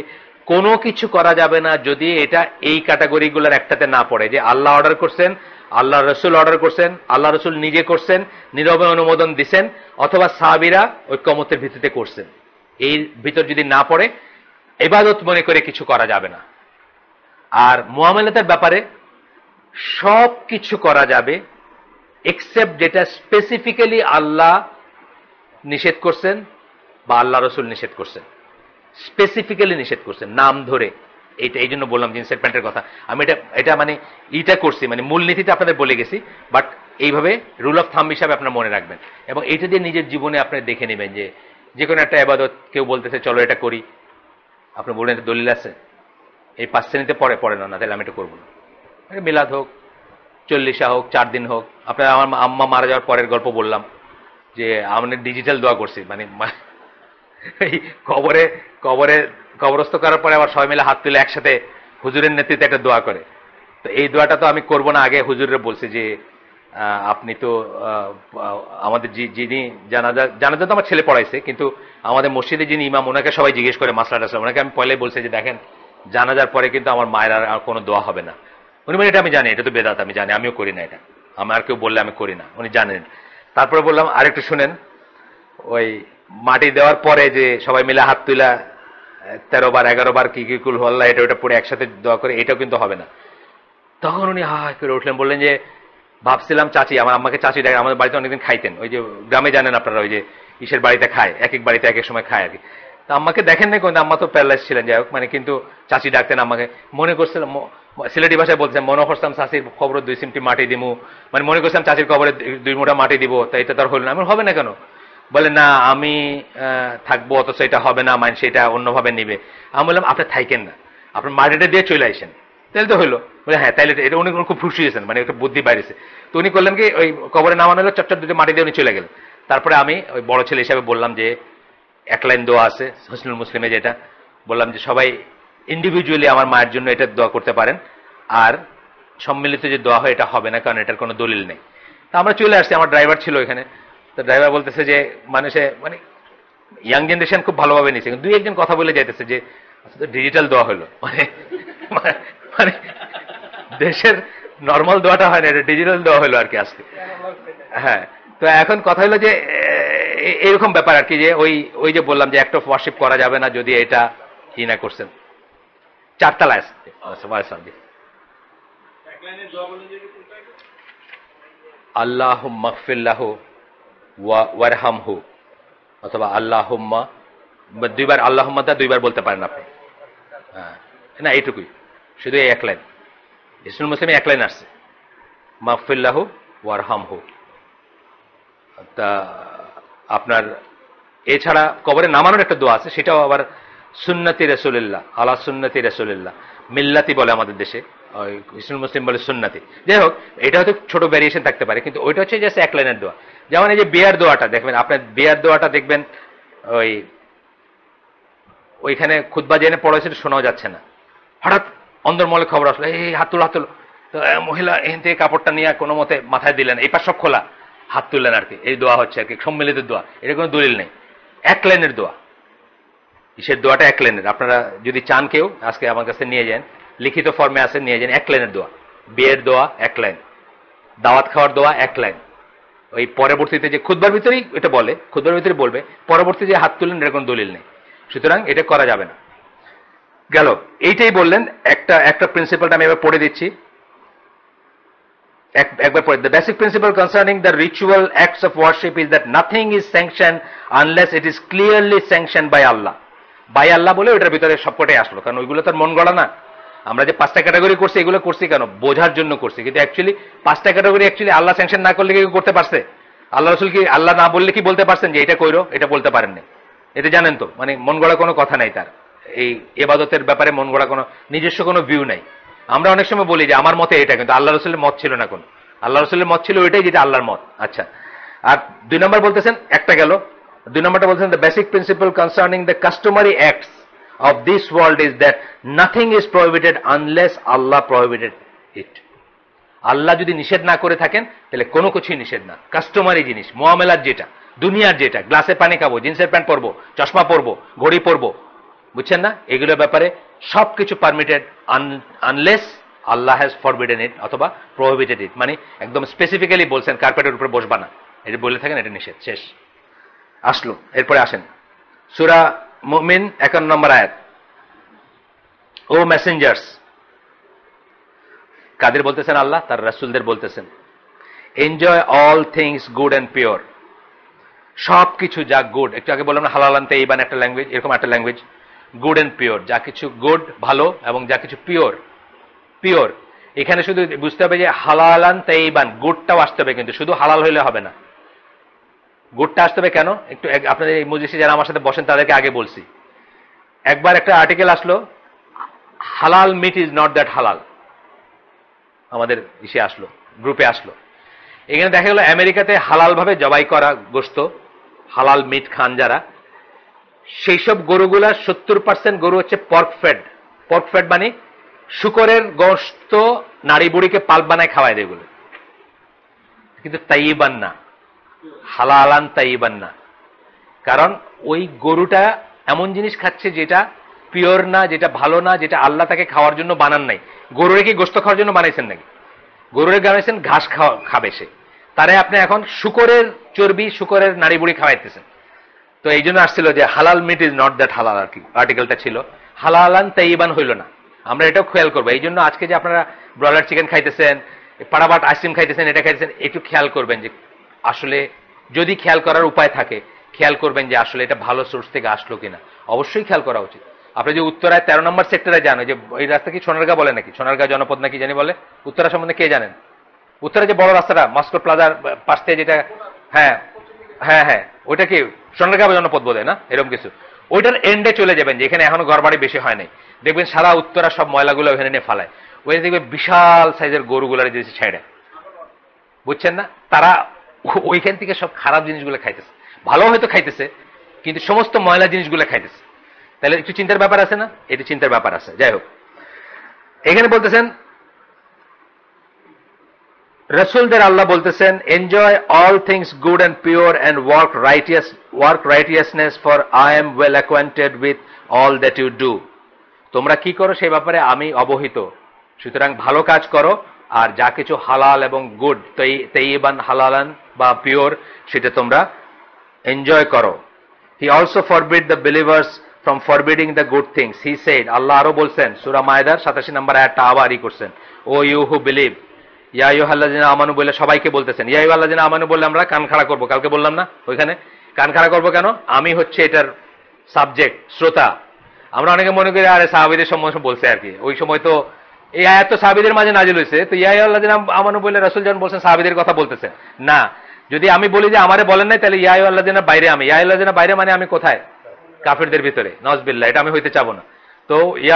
কোনো কিছু করা যাবে না যদি এটা এই ক্যাটাগরিগুলোর একটাতে না পড়ে। যে আল্লাহ অর্ডার করছেন, আল্লাহ রসুল অর্ডার করছেন, আল্লাহ রসুল নিজে করছেন, নীরবে অনুমোদন দিছেন, অথবা সাহাবীরা ঐক্যমতের ভিত্তিতে করছেন, এই ভিতর যদি না পড়ে ইবাদত মনে করে কিছু করা যাবে না। আর মুআমালাতের ব্যাপারে সব কিছু করা যাবে এক্সেপ্ট যেটা স্পেসিফিক্যালি আল্লাহ নিষেধ করছেন বা আল্লাহ রসুল নিষেধ করছেন, স্পেসিফিক্যালি নিষেধ করছেন নাম ধরে। এইটা এই জন্য বললাম জিন্সের প্যান্টের কথা। আমি এটা মানে ইটা করছি, মানে মূলনীতিটা আপনাদের বলে গেছি, বাট এইভাবে রুল অফ থাম্ব হিসাবে আপনারা মনে রাখবেন এবং এইটা দিয়ে নিজের জীবনে আপনি দেখে নেবেন যে যে কোনো একটা ইবাদত কেউ বলতেছে চলো এটা করি, আপনি বললেন এটা দলিল আছে, এই 5 শ্রেণীতে পড়ে না, তাহলে আমি এটা করবো না। মিলাদ হোক, 40 হোক, 4 দিন হোক। আপনার আমার আম্মা মারা যাওয়ার পরের গল্প বললাম যে আমরা ডিজিটাল দোয়া করছি, মানে এই কবরস্থ করার পরে আবার সবাই মিলে হাত তুলে একসাথে হুজুরের নেতৃত্বে একটা দোয়া করে। তো এই দোয়াটা তো আমি করবো না, আগে হুজুরে বলছি যে আপনি তো আমাদের যিনি জানাজা তো আমার ছেলে পড়াইছে, কিন্তু আমাদের মসজিদে যিনি ইমাম ওনাকে সবাই জিজ্ঞেস করে মাসলাটা, ওনাকে আমি পয়লাই বলছি যে দেখেন জানাজার পরে কিন্তু আমার মায়ের আর কোনো দোয়া হবে না। উনি বলেন এটা আমি জানি, এটা তো বেদাত, আমি জানি, আমিও করি না এটা, আমার কেউ বললে আমি করি না, উনি জানেন। তারপরে বললাম আরেকটু শুনেন, ওই মাটি দেওয়ার পরে যে সবাই মিলে হাত তুলা 13 বার 11 বার কি কি কুল আল্লাহ এটা ওটা পড়ে একসাথে দোয়া করে, এটাও কিন্তু হবে না। তখন উনি হা করে উঠলেন, বললেন যে ভাবছিলাম চাচি, আমার আম্মাকে চাচি ডাকে, আমাদের বাড়িতে অনেকদিন খাইতেন, ওই যে গ্রামে জানেন আপনারা ওই যে ইসের বাড়িতে খায়, এক এক বাড়িতে এক এক সময় খায় আর কি। তা আম্মাকে দেখেন না, কিন্তু আম্মা তো প্যারালাইজ ছিলেন, যাই হোক, মানে কিন্তু চাচি ডাকতেন আম্মাকে। মনে করছিলাম, সিলেটি ভাষায় বলছেন, মনে করছিলাম চাচির কবর 2 চিমটি মাটি দিমু, মানে মনে করছিলাম চাচির কবরে 2 মুঠা মাটি দিব, তাই এটা তার হলো না। আমি হবে না কেন? বলে না আমি থাকবো, অথচ এটা হবে না, মানে সেটা অন্যভাবে নিবে। আমি বললাম আপনি থাইকেন না, আপনার মাটিটা দিয়ে চলে আসেন, তাহলে তো হইলো। বলে হ্যাঁ তাইলে এটা, উনি খুব খুশি হয়েছেন, মানে একটা বুদ্ধি বাইরেছে। তো উনি করলেন কি, ওই কবরে নামানো হলো, চটচট দুটো মাটি দিয়ে উনি চলে গেলেন। তারপরে আমি ওই বড় ছেলে হিসাবে বললাম যে 1 লাইন দোয়া আছে হুসনুল মুসলিমে, যেটা বললাম যে সবাই ইন্ডিভিজুয়ালি আমার মায়ের জন্য এটা দোয়া করতে পারেন, আর সম্মিলিত যে দোয়া হয় এটা হবে না, কারণ এটার কোনো দলিল নেই। তা আমরা চলে আসছি, আমার ড্রাইভার ছিল এখানে। তো ড্রাইভার বলতেছে যে মানুষে মানে ইয়াং জেনারেশন খুব ভালোভাবে নিচ্ছে, কিন্তু 2-1 জন কথা বলে যাইতেছে যে ডিজিটাল দোয়া হলো, মানে মানে দেশের নর্মাল দোয়াটা হয় না, এটা ডিজিটাল দোয়া হলো আর কি আজকে। হ্যাঁ, তো এখন কথা হলো যে এরকম ব্যাপার আর কি, যে ওই যে বললাম যে অ্যাক্ট অফ ওয়ার্শিপ করা যাবে না যদি এটা ই না করছেন। 4 তালা আছে আল্লাহুম্মা গফির লাহু ওয়ারহামহু, অথবা আল্লাহুম্মা, 2 বার আল্লাহুম্মা 2 বার বলতে পারেন আপনি। হ্যাঁ না, এইটুকুই, শুধু এই 1 লাইন ইসলাম মুসলিমে 1 লাইন আসছে, মাগফির লাহু ওয়ারহামহু। তা আপনার এছাড়া কবরে নামানোর একটা দোয়া আছে, সেটাও আবার সুন্নতি রাসূলুল্লাহ, আলা সুন্নতি রাসূলুল্লাহ, মিল্লাতি বলে আমাদের দেশে, ইসলাম মুসলিম বলে সুন্নতি। যাই হোক, এটা হয়তো ছোট ভ্যারিয়েশন থাকতে পারে, কিন্তু ওইটা হচ্ছে জাস্ট 1 লাইনের দোয়া। যেমন এই যে বিয়ার দোয়াটা দেখবেন, আপনার বিয়ার দোয়াটা দেখবেন ওইখানে খুতবা জেনে পড়াইছে, শোনাও যাচ্ছে না, হঠাৎ অন্দরমহলে খবর আসলো, এই হাত তুলো, তো মহিলা এখান থেকে কাপড়টা নিয়ে কোনো মতে মাথায় দিলেন, এই পাশ সব খোলা, হাত তুললেন আর কি, এই দোয়া হচ্ছে আর কি, সম্মিলিত দোয়া, এটা কোনো দলিল নেই, 1 লাইনের দোয়া। ইসের দোয়াটা 1 লাইনের, আপনারা যদি চান কেউ আজকে আমার কাছে নিয়ে যান, লিখিত ফর্মে আছে, নিয়ে যান, 1 লাইনের দোয়া। বিয়ের দোয়া 1 লাইন, দাওয়াত খাওয়ার দোয়া 1 লাইন, ওই পরবর্তীতে যে খুতবার ভিতরেই এটা বলে, খুতবার ভিতরে বলবে, পরবর্তী যে হাত তুলেন এর কোনো দলিল নেই, সুতরাং এটা করা যাবে না। গেল, এইটাই বললেন। একটা প্রিন্সিপালটা আমি এবার পড়ে দিচ্ছি একবার পড়ে। The basic principle concerning the ritual acts of worship is that nothing is sanction unless it is clearly sanction by আল্লাহ। বাই আল্লাহ বলে ওটার ভিতরে সবকটাই আসলো, কারণ ওইগুলো তার মন গড়া না। আমরা যে 5টা ক্যাটাগরি করছি, এগুলো করছি কেন? বোঝার জন্য করছি, কিন্তু অ্যাকচুয়ালি 5টা ক্যাটাগরি অ্যাকচুয়ালি আল্লাহ স্যাংশন না করলে কি করতে পারছে? আল্লাহ রসুল কি আল্লাহ না বললে কি বলতে পারছেন যে এটা কইরো? এটা বলতে পারেননি। এটা জানেন তো, মানে মন গড়া কোনো কথা নাই তার। এই ইবাদতের ব্যাপারে মন গড়া কোনো নিজস্ব কোনো ভিউ নাই। আমরা অনেক সময় বলি যে আমার মতে এটা, কিন্তু আল্লাহ রসুলের মত ছিল না কোনো। আল্লাহ রসুলের মত ছিল ওইটাই যেটা আল্লাহর মত। আচ্ছা, আর 2 নম্বর বলতেছেন, একটা গেল। 2 নম্বরটা বলতেছেন, the basic principle concerning the customary acts of this world is that nothing is prohibited unless Allah prohibited it. আল্লাহ যদি নিষেধ না করে থাকেন তাহলে কোনো কিছুই নিষেধ না। কাস্টমারি জিনিস, মুআমালাত যেটা, দুনিয়ার যেটা, গ্লাসে পানি খাবো, জিন্সের প্যান্ট পরবো, চশমা পরবো, ঘড়ি পরবো, বুঝছেন না, এগুলোর ব্যাপারে সবকিছু পারমিটেড আনলেস আল্লাহ হ্যাজ ফরবিডেন ইট অথবা প্রহিবিটেড ইট। মানে একদম স্পেসিফিক্যালি বলছেন কার্পেটের উপরে বসবা না, এটা বলে থাকেন, এটা নিষেধ, শেষ। আসলো, এরপরে আসেন সূরা মুমিন 51 নম্বর আয়াত। ও মেসেঞ্জার্স, কাদের বলতেছেন? আল্লাহ তার রাসূলদের বলতেছেন। Enjoy all things good and pure, সবকিছু যা গুড, একটু আগে বললাম না হালালান তাইয়িবান একটা ল্যাঙ্গুয়েজ, এরকম একটা ল্যাঙ্গুয়েজ, গুড অ্যান্ড পিওর, যা কিছু গুড ভালো এবং যা কিছু পিওর পিওর। এখানে শুধু বুঝতে হবে যে হালালান তাইয়িবান, গুডটাও আসতে হবে, কিন্তু শুধু হালাল হইলে হবে না, গুডটা আসতে হবে। কেন? একটু আপনাদের এই মজলিসে যারা আমার সাথে বসেন তাদেরকে আগে বলছি। একবার একটা আর্টিকেল আসলো, হালাল মিট ইজ নট দ্যাট হালাল, আমাদের ইসে আসলো, গ্রুপে আসলো। এখানে দেখা গেল আমেরিকাতে হালাল ভাবে জবাই করা গোশত, হালাল মিট খান যারা, সেই সব গরুগুলা 70% গরু হচ্ছে পর্ক ফ্যাট। পর্ক ফ্যাট মানে শুকরের গোশত নারী বুড়িকে পাল্প বানায় খাওয়ায় দেয়, এগুলো কিন্তু তাইয়িবান না, হালালান তাইয়িবান না। কারণ ওই গরুটা এমন জিনিস খাচ্ছে যেটা পিওর না, যেটা ভালো না, যেটা আল্লাহ তাকে খাওয়ার জন্য বানান নাই। গরুরে কি গোশত খাওয়ার জন্য বানাইছেন নাকি? গরুরে বানাইছেন ঘাস খাবে সে, তারে আপনি এখন শুকরের চর্বি, শুকরের নাড়ি বুড়ি খাওয়াইতেছেন। তো এই জন্য আসছিল যে হালাল মিট ইজ নট দ্যাট হালাল, আর কি আর্টিকেলটা ছিল, হালালান তাইয়িবান হইল না। আমরা এটাও খেয়াল করবো। এই জন্য আজকে যে আপনারা ব্রয়লার চিকেন খাইতেছেন, পাড়াবাট আইসক্রিম খাইতেছেন, এটা খাইতেছেন, একটু খেয়াল করবেন যে আসলে, যদি খেয়াল করার উপায় থাকে খেয়াল করবেন যে আসলে এটা ভালো সোর্স থেকে আসলো কিনা, অবশ্যই খেয়াল করা উচিত। আপনি যে উত্তরায় 13 নম্বর সেক্টরে যান, যে এই রাস্তা কি সোনারগাঁ বলে নাকি, সোনারগাঁ জনপদ নাকি জানি বলে, উত্তরা সম্বন্ধে কে জানেন? উত্তরা যে বড় রাস্তাটা মস্কো প্লাজার পাশ থেকে যেটা, হ্যাঁ হ্যাঁ হ্যাঁ, ওইটা কি সোনারগাঁ জনপদ বলে না, এরকম কিছু। ওইটার এন্ডে চলে যাবেন, যেখানে এখনো ঘর বাড়ি বেশি হয় নাই, দেখবেন সারা উত্তরা সব ময়লাগুলো ওখানে নিয়ে ফালায়। ওই দেখবেন বিশাল সাইজের গরুগুলার যে ছেড়ে, বুঝছেন না, তারা ওইখান থেকে সব খারাপ জিনিসগুলো খাইতেছে। ভালো হয়তো খাইতেছে, কিন্তু সমস্ত ময়লা জিনিসগুলো খাইতেছে। তাহলে একটু চিন্তার ব্যাপার আছে না? এটা চিন্তার ব্যাপার আছে। যাই হোক, এখানে বলতেছেন রাসূলদের আল্লাহ বলতেছেন, enjoy all things good and pure and work righteousness, for I am well acquainted with all that you do. তোমরা কি করো সেই ব্যাপারে আমি অবহিত, সুতরাং ভালো কাজ করো, আর যা কিছু হালাল এবং গুড, তাইয়িবান, হালালান বা পিওর, সেটা তোমরা এনজয় করো। He also forbid the believers from forbidding the good things. He said, আল্লাহ আরো বলছেন সূরা মায়েদার 87 নম্বর আয়াতটা আবার করছেন, ও ইউ হু বিলিভ, ইয়া আইয়ুহাল্লাযিনা আমানু বলে সবাইকে বলতেছেন। ইয়া আইয়ুহাল্লাযিনা আমানু বললে আমরা কান খাড়া করবো, কালকে বললাম না, ওইখানে কান খাড়া করবো কেন? আমি হচ্ছে এটার সাবজেক্ট, শ্রোতা। আমরা অনেকে মনে করি আরে সাহাবীদের সম্বন্ধে বলছে আর কি, ওই সময় তো এই আয়াত তো সাহাবীদের মাঝে নাজিল হয়েছে, তো ইয়া আইয়ুহাল্লাযিনা আমানু বলে রাসূল যখন বলছেন সাহাবীদের কথা বলতেছেন না। যদি আমি বলি যে আমারে বলেন নাই, তাহলে ইয়া আইয়ুহাল্লাযিনা বাইরে, আমি ইয়া আইয়ুহাল্লাযিনা বাইরে মানে আমি কোথায়? কাফিরদের ভিতরে, নাউযুবিল্লাহ। এটা আমি হইতে চাবো না। তো ইয়া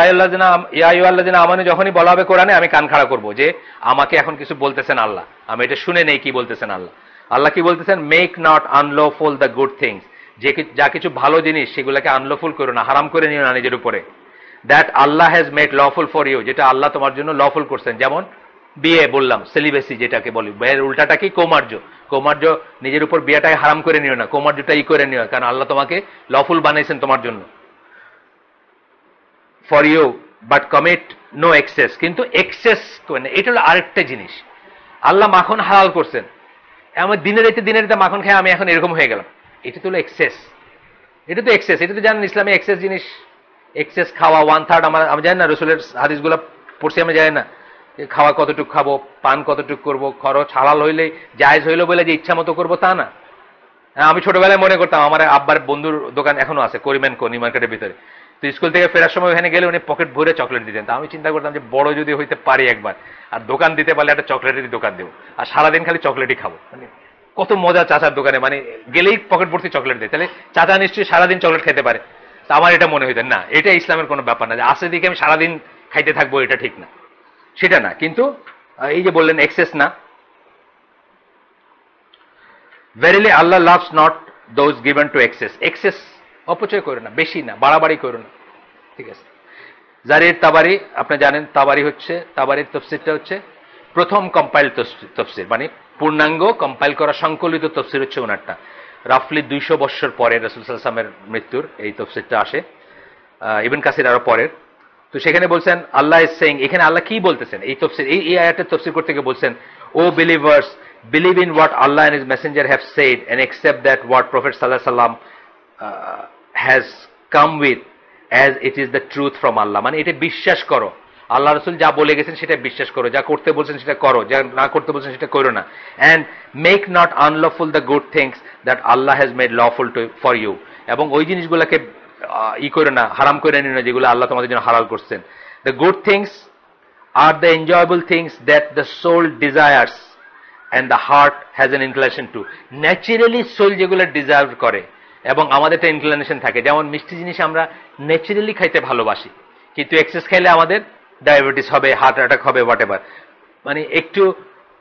আইয়ুহাল্লাযিনা আমানু যখনই বলা হবে কোরআনে, আমি কান খাড়া করবো যে আমাকে এখন কিছু বলতেছেন আল্লাহ, আমি এটা শুনে নেই কি বলতেছেন আল্লাহ। আল্লাহ কি বলতেছেন? Make not unlawful the good things, যে যা কিছু ভালো জিনিস সেগুলোকে আনলফুল করো না, হারাম করে নিও না নিজের উপরে। দ্যাট আল্লাহ has made lawful for you, যেটা আল্লাহ তোমার জন্য লফুল করছেন। যেমন বিয়ে বললাম, সেলিবেসি যেটাকে বলি, বিয়ের উল্টাটা কি? কৌমার্য। কৌমার্য, নিজের উপর বিয়েটাকে হারাম করে নিও না, কৌমার্যটা করে নিও, কারণ আল্লাহ তোমাকে লফুল বানাইছেন তোমার জন্য। For you but commit no excess, কিন্তু এক্সেস এটা হলো আরেকটা জিনিস। আল্লাহ মাখন হালাল করছেন, আমার দিনের রাতে মাখন খাই আমি এখন এরকম হয়ে গেলাম, এটা তো হলো এক্সেস। এটা তো এক্সেস, এটা তো জানেন ইসলামে এক্সেস জিনিস, এক্সেস খাওয়া 1/3। আমি জানি না রসুলের হাদিসগুলো পড়ছি, আমি জানি না খাওয়া কতটুকু খাবো, পান কতটুকু করবো, খরচ হালাল হইলে জায়েজ হইলো বলে যে ইচ্ছা মতো করবো তা না। আমি ছোটবেলায় মনে করতাম, আমার আব্বার বন্ধুর দোকান এখনো আছে করিম্যান কো নিউ মার্কেটের ভিতরে, তো স্কুল থেকে ফেরার সময় ওখানে গেলে উনি পকেট ভরে চকলেট দিতেন। তা আমি চিন্তা করতাম যে বড় যদি হইতে পারি একবার, আর দোকান দিতে পারলে একটা চকলেটের দোকান দেবো, আর সারাদিন খালি চকলেটই খাবো। মানে কত মজা চাচার দোকানে, মানে গেলেই পকেট ভর্তি চকলেট দেয়, তাহলে চাচা নিশ্চয়ই সারাদিন চকলেট খেতে পারে। তা আমার এটা মনে হইতেন না, এটা ইসলামের কোনো ব্যাপার না যে আসে দিকে আমি সারাদিন খাইতে থাকবো, এটা ঠিক না, সেটা না। কিন্তু এই যে বললেন এক্সেস না, ভেরিলি আল্লাহ loves not those given to excess. Excess অপচয় করো না, বেশি না, বাড়াবাড়ি করো না, ঠিক আছে। জারির তাবারি, আপনি জানেন তাবারির তফসিরটা হচ্ছে প্রথম কম্পাইল তফসির, মানে পূর্ণাঙ্গ কম্পাইল করা সংকলিত তফসির হচ্ছে ওনারটা। রাফলি 200 বৎসর পরে রাসূল সাল্লাল্লাহু আলাইহি ওয়াসাল্লামের মৃত্যুর এই তফসিরটা আসে, ইবনে কাসির আরো পরের। তো সেখানে বলছেন আল্লাহ ইজ সেইং, এখানে আল্লাহ কি বলতেছেন এই তফসির, এই আয়াতের তফসির করতে গিয়ে বলছেন, O believers, believe in what Allah and His Messenger have said and accept that what Prophet Sallallahu Alaihi Wasallam has come with as it is the truth from Allah. মানে এটা বিশ্বাস করো, আল্লাহ রসুল যা বলে গেছেন সেটা বিশ্বাস করো, যা করতে বলছেন সেটা করো, যা না করতে বলছেন সেটা করো না। and make not unlawful the good things that Allah has made lawful for you. এবং ওই জিনিসগুলোকে করো না, হারাম করে নিও না যেগুলো আল্লাহ তোমাদের জন্য হালাল করছেন। the good things are the enjoyable things that the soul desires and the heart has an inclination to. Naturally soul যেগুলো ডিজার্ভ করে এবং আমাদের একটা ইনক্লিনেশন থাকে, যেমন মিষ্টি জিনিস আমরা ন্যাচারালি খাইতে ভালোবাসি, কিন্তু এক্সেস খাইলে আমাদের ডায়াবেটিস হবে, হার্ট অ্যাটাক হবে, হোয়াট এভার। মানে একটু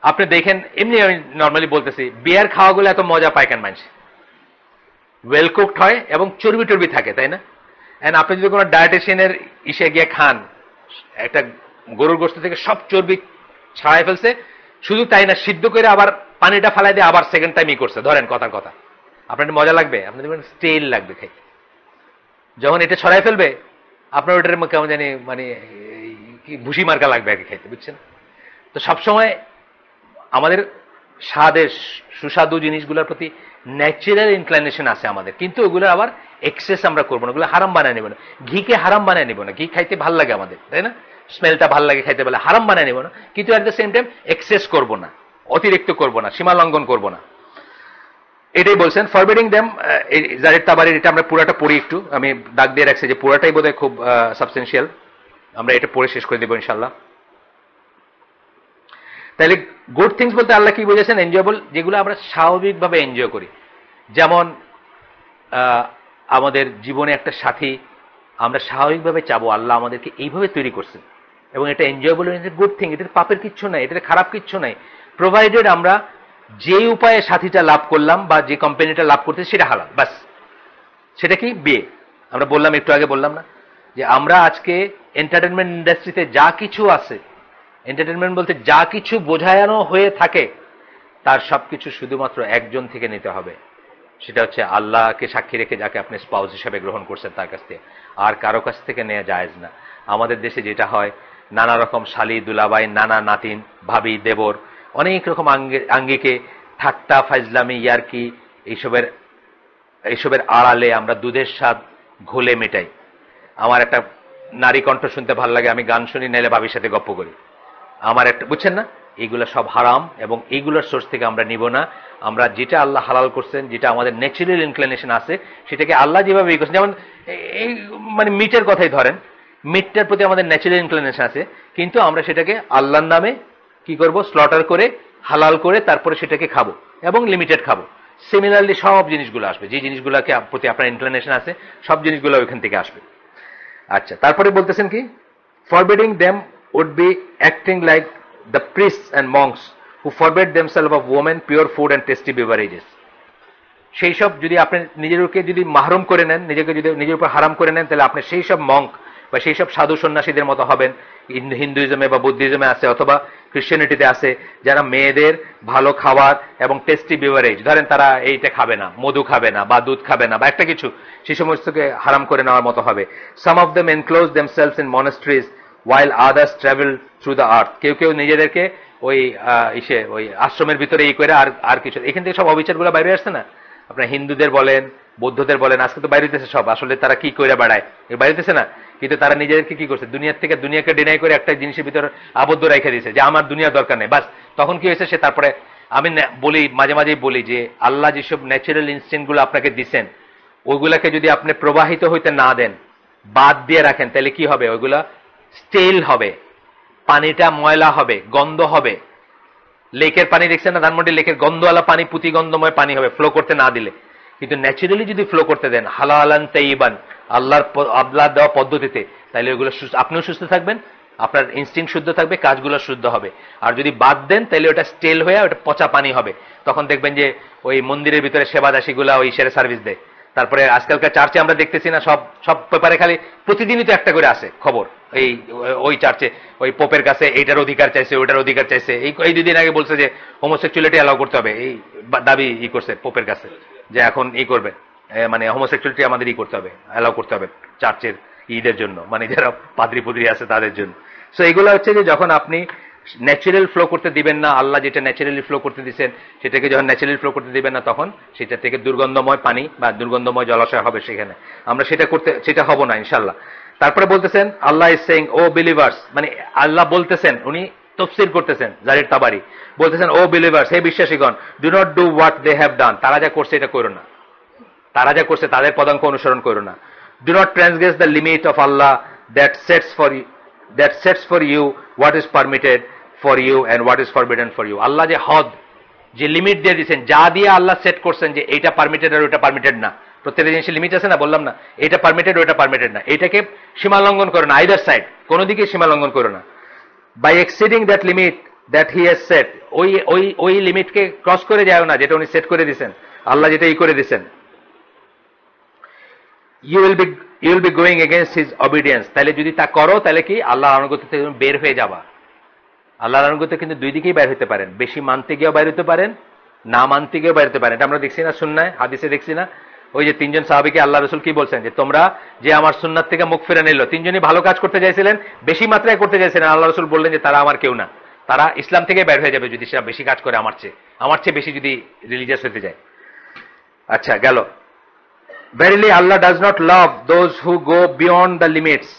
আপনি দেখেন, এমনি আমি নর্মালি বলতেছি, বিয়ার খাওয়াগুলো এত মজা পায় কেন মানুষ? ওয়েল কুকড হয় এবং চর্বি টর্বি থাকে, তাই না? এন্ড আপনি যদি কোনো ডায়েটিশিয়ানের ইসে গিয়ে খান, একটা গরুর গোশত থেকে সব চর্বি ছাড়াই ফেলছে, শুধু তাই না, সিদ্ধ করে আবার পানিটা ফালাই দিয়ে আবার সেকেন্ড টাইম করছে, ধরেন কথার কথা, আপনার মজা লাগবে? আপনার দেখবেন স্টেল লাগবে খাইতে। যখন এটা ছড়াই ফেলবে আপনার ওটার কেমন জানি মানে ভুসি মার্কা লাগবে আগে খাইতে, বুঝছেন? তো সবসময় আমাদের স্বাদের সুস্বাদু জিনিসগুলোর প্রতি ন্যাচারাল ইনক্লাইনেশন আছে আমাদের, কিন্তু ওগুলো আবার এক্সেস আমরা করবো না, ওগুলো হারাম বানায় নিব না। ঘিকে হারাম বানায় নিব না, ঘি খাইতে ভাল লাগে আমাদের, তাই না? স্মেলটা ভাল লাগে খাইতে, বলে হারাম বানায় নিব না, কিন্তু at the same time excess করবো না, অতিরিক্ত করবো না, সীমা লঙ্ঘন করবো না। এটাই বলছেন ফরবিডিং দেম। জারির তাবারির এটা আমরা পুরাটা পড়ি, একটু আমি দাগ দিয়ে রাখছি যে পুরাটাই বোধহয় খুব সাবস্টেন্সিয়াল, আমরা এটা পড়ে শেষ করে দেবো ইনশাল্লাহ। তাহলে গুড থিংস বলতে আল্লাহ কি বুঝেছেন? এনজয়েবল, যেগুলো আমরা স্বাভাবিকভাবে এনজয় করি। যেমন আমাদের জীবনে একটা সাথী আমরা স্বাভাবিকভাবে চাবো, আল্লাহ আমাদেরকে এইভাবে তৈরি করছেন এবং এটা এনজয়েবল, গুড থিং, এটার পাপের কিচ্ছু নাই, এটার খারাপ কিচ্ছু নাই, প্রোভাইডেড আমরা যে উপায়ে সাথীটা লাভ করলাম বা যে কোম্পানিটা লাভ করতে সেটা হালাল, বাস। সেটা কি? বিয়ে। আমরা বললাম, একটু আগে বললাম না যে আমরা আজকে এন্টারটেনমেন্ট ইন্ডাস্ট্রিতে যা কিছু আছে, এন্টারটেনমেন্ট বলতে যা কিছু বোঝানো হয়ে থাকে তার সবকিছু শুধুমাত্র একজন থেকে নিতে হবে, সেটা হচ্ছে আল্লাহকে সাক্ষী রেখে যাকে আপনি স্পাউস হিসেবে গ্রহণ করছেন তার কাছ থেকে, আর কারো কাছ থেকে নেওয়া জায়েজ না। আমাদের দেশে যেটা হয়, নানা রকম শালি দুলাবাই, নানা নাতিন, ভাবি, দেবর, অনেক রকম আঙ্গিকে ঠাট্টা ফাইজলামি ইয়ারকি এইসবের আড়ালে আমরা দুধের স্বাদ ঘোলে মেটাই। আমার একটা নারী কণ্ঠ শুনতে ভালো লাগে, আমি গান শুনি, নাইলে ভাবির সাথে গপ্প করি। আমার একটা, বুঝছেন না, এইগুলো সব হারাম এবং এইগুলোর সোর্স থেকে আমরা নিব না। আমরা যেটা আল্লাহ হালাল করছেন, যেটা আমাদের ন্যাচারাল ইনক্লিনেশন আছে, সেটাকে আল্লাহ যেভাবে করছেন, যেমন এই মানে মিটের কথাই ধরেন, মিটটার প্রতি আমাদের ন্যাচারাল ইনক্লিনেশন আছে, কিন্তু আমরা সেটাকে আল্লাহর নামে কি করব? স্লটার করে, হালাল করে, তারপরে সেটাকে খাবো এবং লিমিটেড খাবো। সিমিলারলি সব জিনিসগুলো আসবে, যে জিনিসগুলোকে প্রতি আপনার ইনক্লিনেশন আছে, সব জিনিসগুলো ওইখান থেকে আসবে। আচ্ছা, তারপরে বলতেছেন কি? Forbidding them would be acting like the priests and monks who forbade themselves of women, pure food and tasty beverages. সেই সব যদি আপনি নিজেকে যদি মাহরুম করে নেন, নিজেকে যদি নিজের উপর হারাম করে নেন, তাহলে আপনি সেই সব মঙ্ক বা সেই সব সাধু সন্ন্যাসীদের মতো হবেন, হিন্দুইজমে বা বুদ্ধিজমে আছে অথবা খ্রিস্টানিটিতে আছে, যারা মেয়েদের ভালো খাবার এবং টেস্টি বেভারেজ, ধরেন তারা এইটা খাবে না, মধু খাবে না বা দুধ খাবে না বা একটা কিছু, সেই সমস্তকে হারাম করে নেওয়ার মতো হবে। Some of them enclose themselves in monasteries while others travel through the earth. কেউ কেউ নিজেদেরকে ওই ওই আশ্রমের ভিতরে এই করে আর আর কিছু, এখান থেকে সব অবিচারগুলো বাইরে আসছে না। আপনার হিন্দুদের বলেন, বৌদ্ধদের বলেন, আজকে তো বাইরে হইতেছে সব, আসলে তারা কি করে বেড়ায় বাইরে হইতেছে না, কিন্তু তারা নিজেদেরকে কি করছে, দুনিয়ার থেকে দুনিয়াকে ডিনাই করে একটা জিনিসের ভিতরে আবদ্ধ রেখে দিয়েছে যে আমার দুনিয়া দরকার নেই। বাস তখন কি হয়েছে, সে তারপরে আমি বলি মাঝে মাঝেই বলি যে আল্লাহ যেসব ন্যাচারাল ইনস্টিংক্ট গুলো আপনাকে দিচ্ছেন ওইগুলাকে যদি আপনি প্রবাহিত হইতে না দেন, বাদ দিয়ে রাখেন, তাহলে কি হবে, ওইগুলা স্টেল হবে, পানিটা ময়লা হবে, গন্ধ হবে। লেকের পানি দেখছেন না, ধানমন্ডি লেকের গন্ধওয়ালা পানি পুঁতি গন্ধময় পানি হবে ফ্লো করতে না দিলে। কিন্তু ন্যাচারালি যদি ফ্লো করতে দেন হালালান তাইয়িবান, আল্লাহ দেওয়া পদ্ধতিতে, তাহলে ওইগুলো আপনিও সুস্থ থাকবেন, আপনার ইনস্টিংক্ট শুদ্ধ থাকবে, কাজগুলো শুদ্ধ হবে। আর যদি বাদ দেন তাহলে ওটা স্টেল হয়ে ওটা পচা পানি হবে। তখন দেখবেন যে ওই মন্দিরের ভিতরে সেবাদাসীগুলা ওই সেরে সার্ভিস দেয়। তারপরে আজকালকার চার্চে আমরা দেখতেছি না, সব সব পেপারে খালি প্রতিদিনই তো একটা করে আসে খবর, এই ওই চার্চে ওই পোপের কাছে এইটার অধিকার চাইছে, ওইটার অধিকার চাইছে। এই দুদিন আগে বলছে যে হোমোসেক্সুয়ালিটি অ্যালাউ করতে হবে, এই দাবি করছে পোপের কাছে যে এখন করবে, মানে হোমোসেক্সুয়ালিটি আমাদের করতে হবে, অ্যালাউ করতে হবে চার্চের ঈদের জন্য, মানে যারা পাদ্রী পুদ্রী আছে তাদের জন্য। সো এগুলো হচ্ছে যে যখন আপনি ন্যাচারাল ফ্লো করতে দিবেন না, আল্লাহ যেটা ন্যাচারালি ফ্লো করতে দিচ্ছেন সেটাকে যখন ন্যাচারালি ফ্লো করতে দিবেন না, তখন সেটা থেকে দুর্গন্ধময় পানি বা দুর্গন্ধময় জলাশয় হবে সেখানে। আমরা সেটা হব না ইনশাল্লাহ। তারপরে বলতেছেন Allah is saying O believers, মানে আল্লাহ বলতেছেন, উনি তফসির করতেছেন জারির তাবারি, বলতেছেন ও বিলিভার্স, হে বিশ্বাসীগণ, do not do what they have done, তারা যা করছে এটা করো না, তারা যা করছে তাদের পদাঙ্ক অনুসরণ করো না। Do not transgress the limit of Allah that sets for you what is permitted for you and what is forbidden for you. আল্লাহ যে হদ, যে লিমিট দিয়ে দিচ্ছেন, যা দিয়ে আল্লাহ সেট করছেন যে এটা পারমিটেড আর ওটা পারমিটেড না, প্রত্যেকটা জিনিসের লিমিট আছে না, বললাম না, এটা পারমিটেড ওটা পারমিটেড না, এটাকে সীমা লঙ্ঘন করো না, আইদার সাইড, কোনো দিকে সীমা লঙ্ঘন করো না। By exceeding that limit that he has set, ওই লিমিটকে ক্রস করে যাও না যেটা উনি সেট করে দিয়েছেন, আল্লাহ যেটা করে দিয়েছেন। You will be going against his obedience, তাহলে যদি তা করো তাহলে কি আল্লাহর আনুগত্য থেকে বের হয়ে যাবা। আল্লাহর আনুগত্য কিন্তু দুই দিকেই বাইর হতে পারেন, বেশি মানতে গিয়েও বাইর হতে পারেন, না মানতে গিয়েও বাইর হতে পারেন। এটা আমরা দেখছি না সুন্নায়, হাদিসে দেখছি না, ওই যে তিনজন সাহাবীকে আল্লাহ রাসূল কি বলছেন যে তোমরা যে আমার সুন্নাত থেকে মুখ ফিরে নিল, তিনজনই ভালো কাজ করতে চাইছিলেন, বেশি মাত্রায় করতে চাইছিলেন, আল্লাহ রাসূল বললেন যে তারা আমার কেউ না, তারা ইসলাম থেকে বের হয়ে যাবে যদি সেটা বেশি কাজ করে আমার চেয়ে বেশি যদি রিলিজিয়াস হতে যায়। আচ্ছা গেল, verily Allah does not love those who go beyond the limits,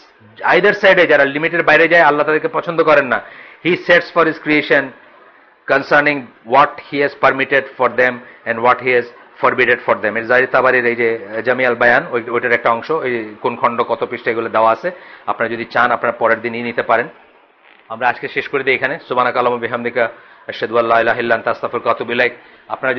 either side এ যারা লিমিটের বাইরে যায় আল্লাহ তাদেরকে পছন্দ করেন না। He sets for his creation concerning what he has permitted for them and what he has forbidden for them. এর জারি তাবারির এই যে জামিয়াল বায়ান, ওইটার একটা অংশ, এই কোন খণ্ড কত পৃষ্ঠা এগুলো দেওয়া আছে, আপনারা যদি চান আপনারা পরের দিন নিতে পারেন। আমরা আজকে শেষ করে দিই এখানে। সুবহানাকা আল্লাহুম্মা বিহামদিকা আশহাদু আল্লা ইলাহা ইল্লা আনতা আস্তাগফিরুকা ওয়া আতুবু ইলাইক। আপনারা